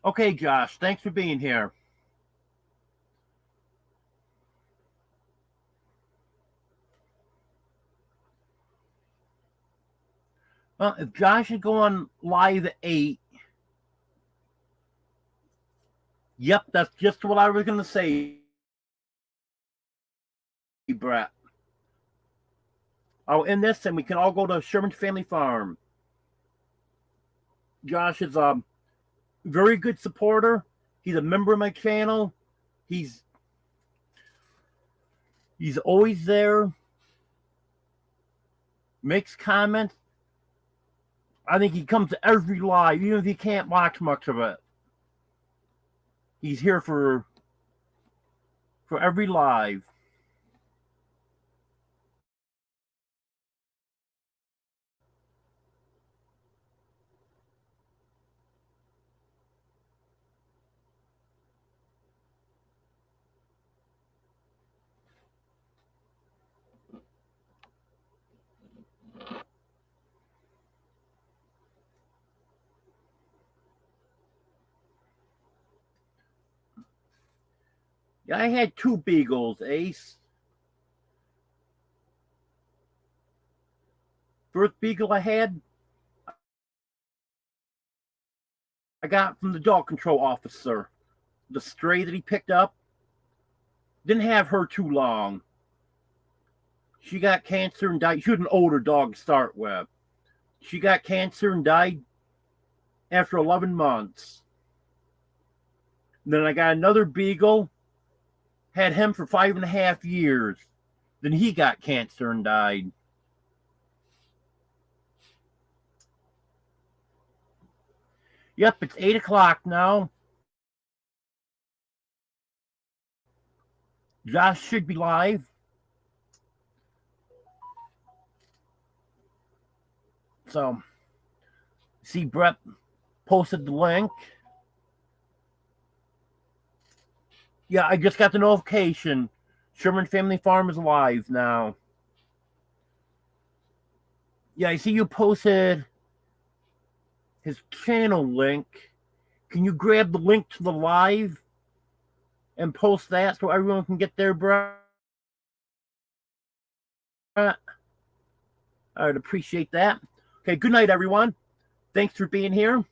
Okay, Josh, thanks for being here. Well, if Josh is going live at 8, yep, that's just what I was going to say, Brett. I'll end this and we can all go to Sherman's Family Farm. Josh is a very good supporter. He's a member of my channel. He's always there. Makes comments. I think he comes to every live, even if he can't watch much of it. He's here for every live. Yeah, I had 2 beagles, Ace. First beagle I had, I got from the dog control officer. The stray that he picked up. Didn't have her too long. She got cancer and died. She was an older dog to start with. She got cancer and died after 11 months. And then I got another beagle, had him for 5.5 years. Then he got cancer and died. Yep, it's 8 o'clock now. Josh should be live. So, see, Brett posted the link. Yeah, I just got the notification. Sherman Family Farm is live now. Yeah, I see you posted his channel link. Can you grab the link to the live and post that so everyone can get there, Brett? I'd appreciate that. Okay, good night, everyone. Thanks for being here.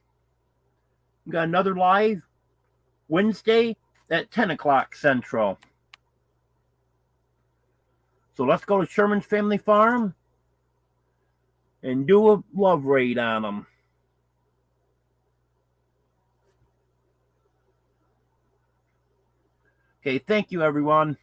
We got another live Wednesday at 10 o'clock Central. So let's go to Sherman's Family Farm and do a love raid on them. Okay, thank you, everyone.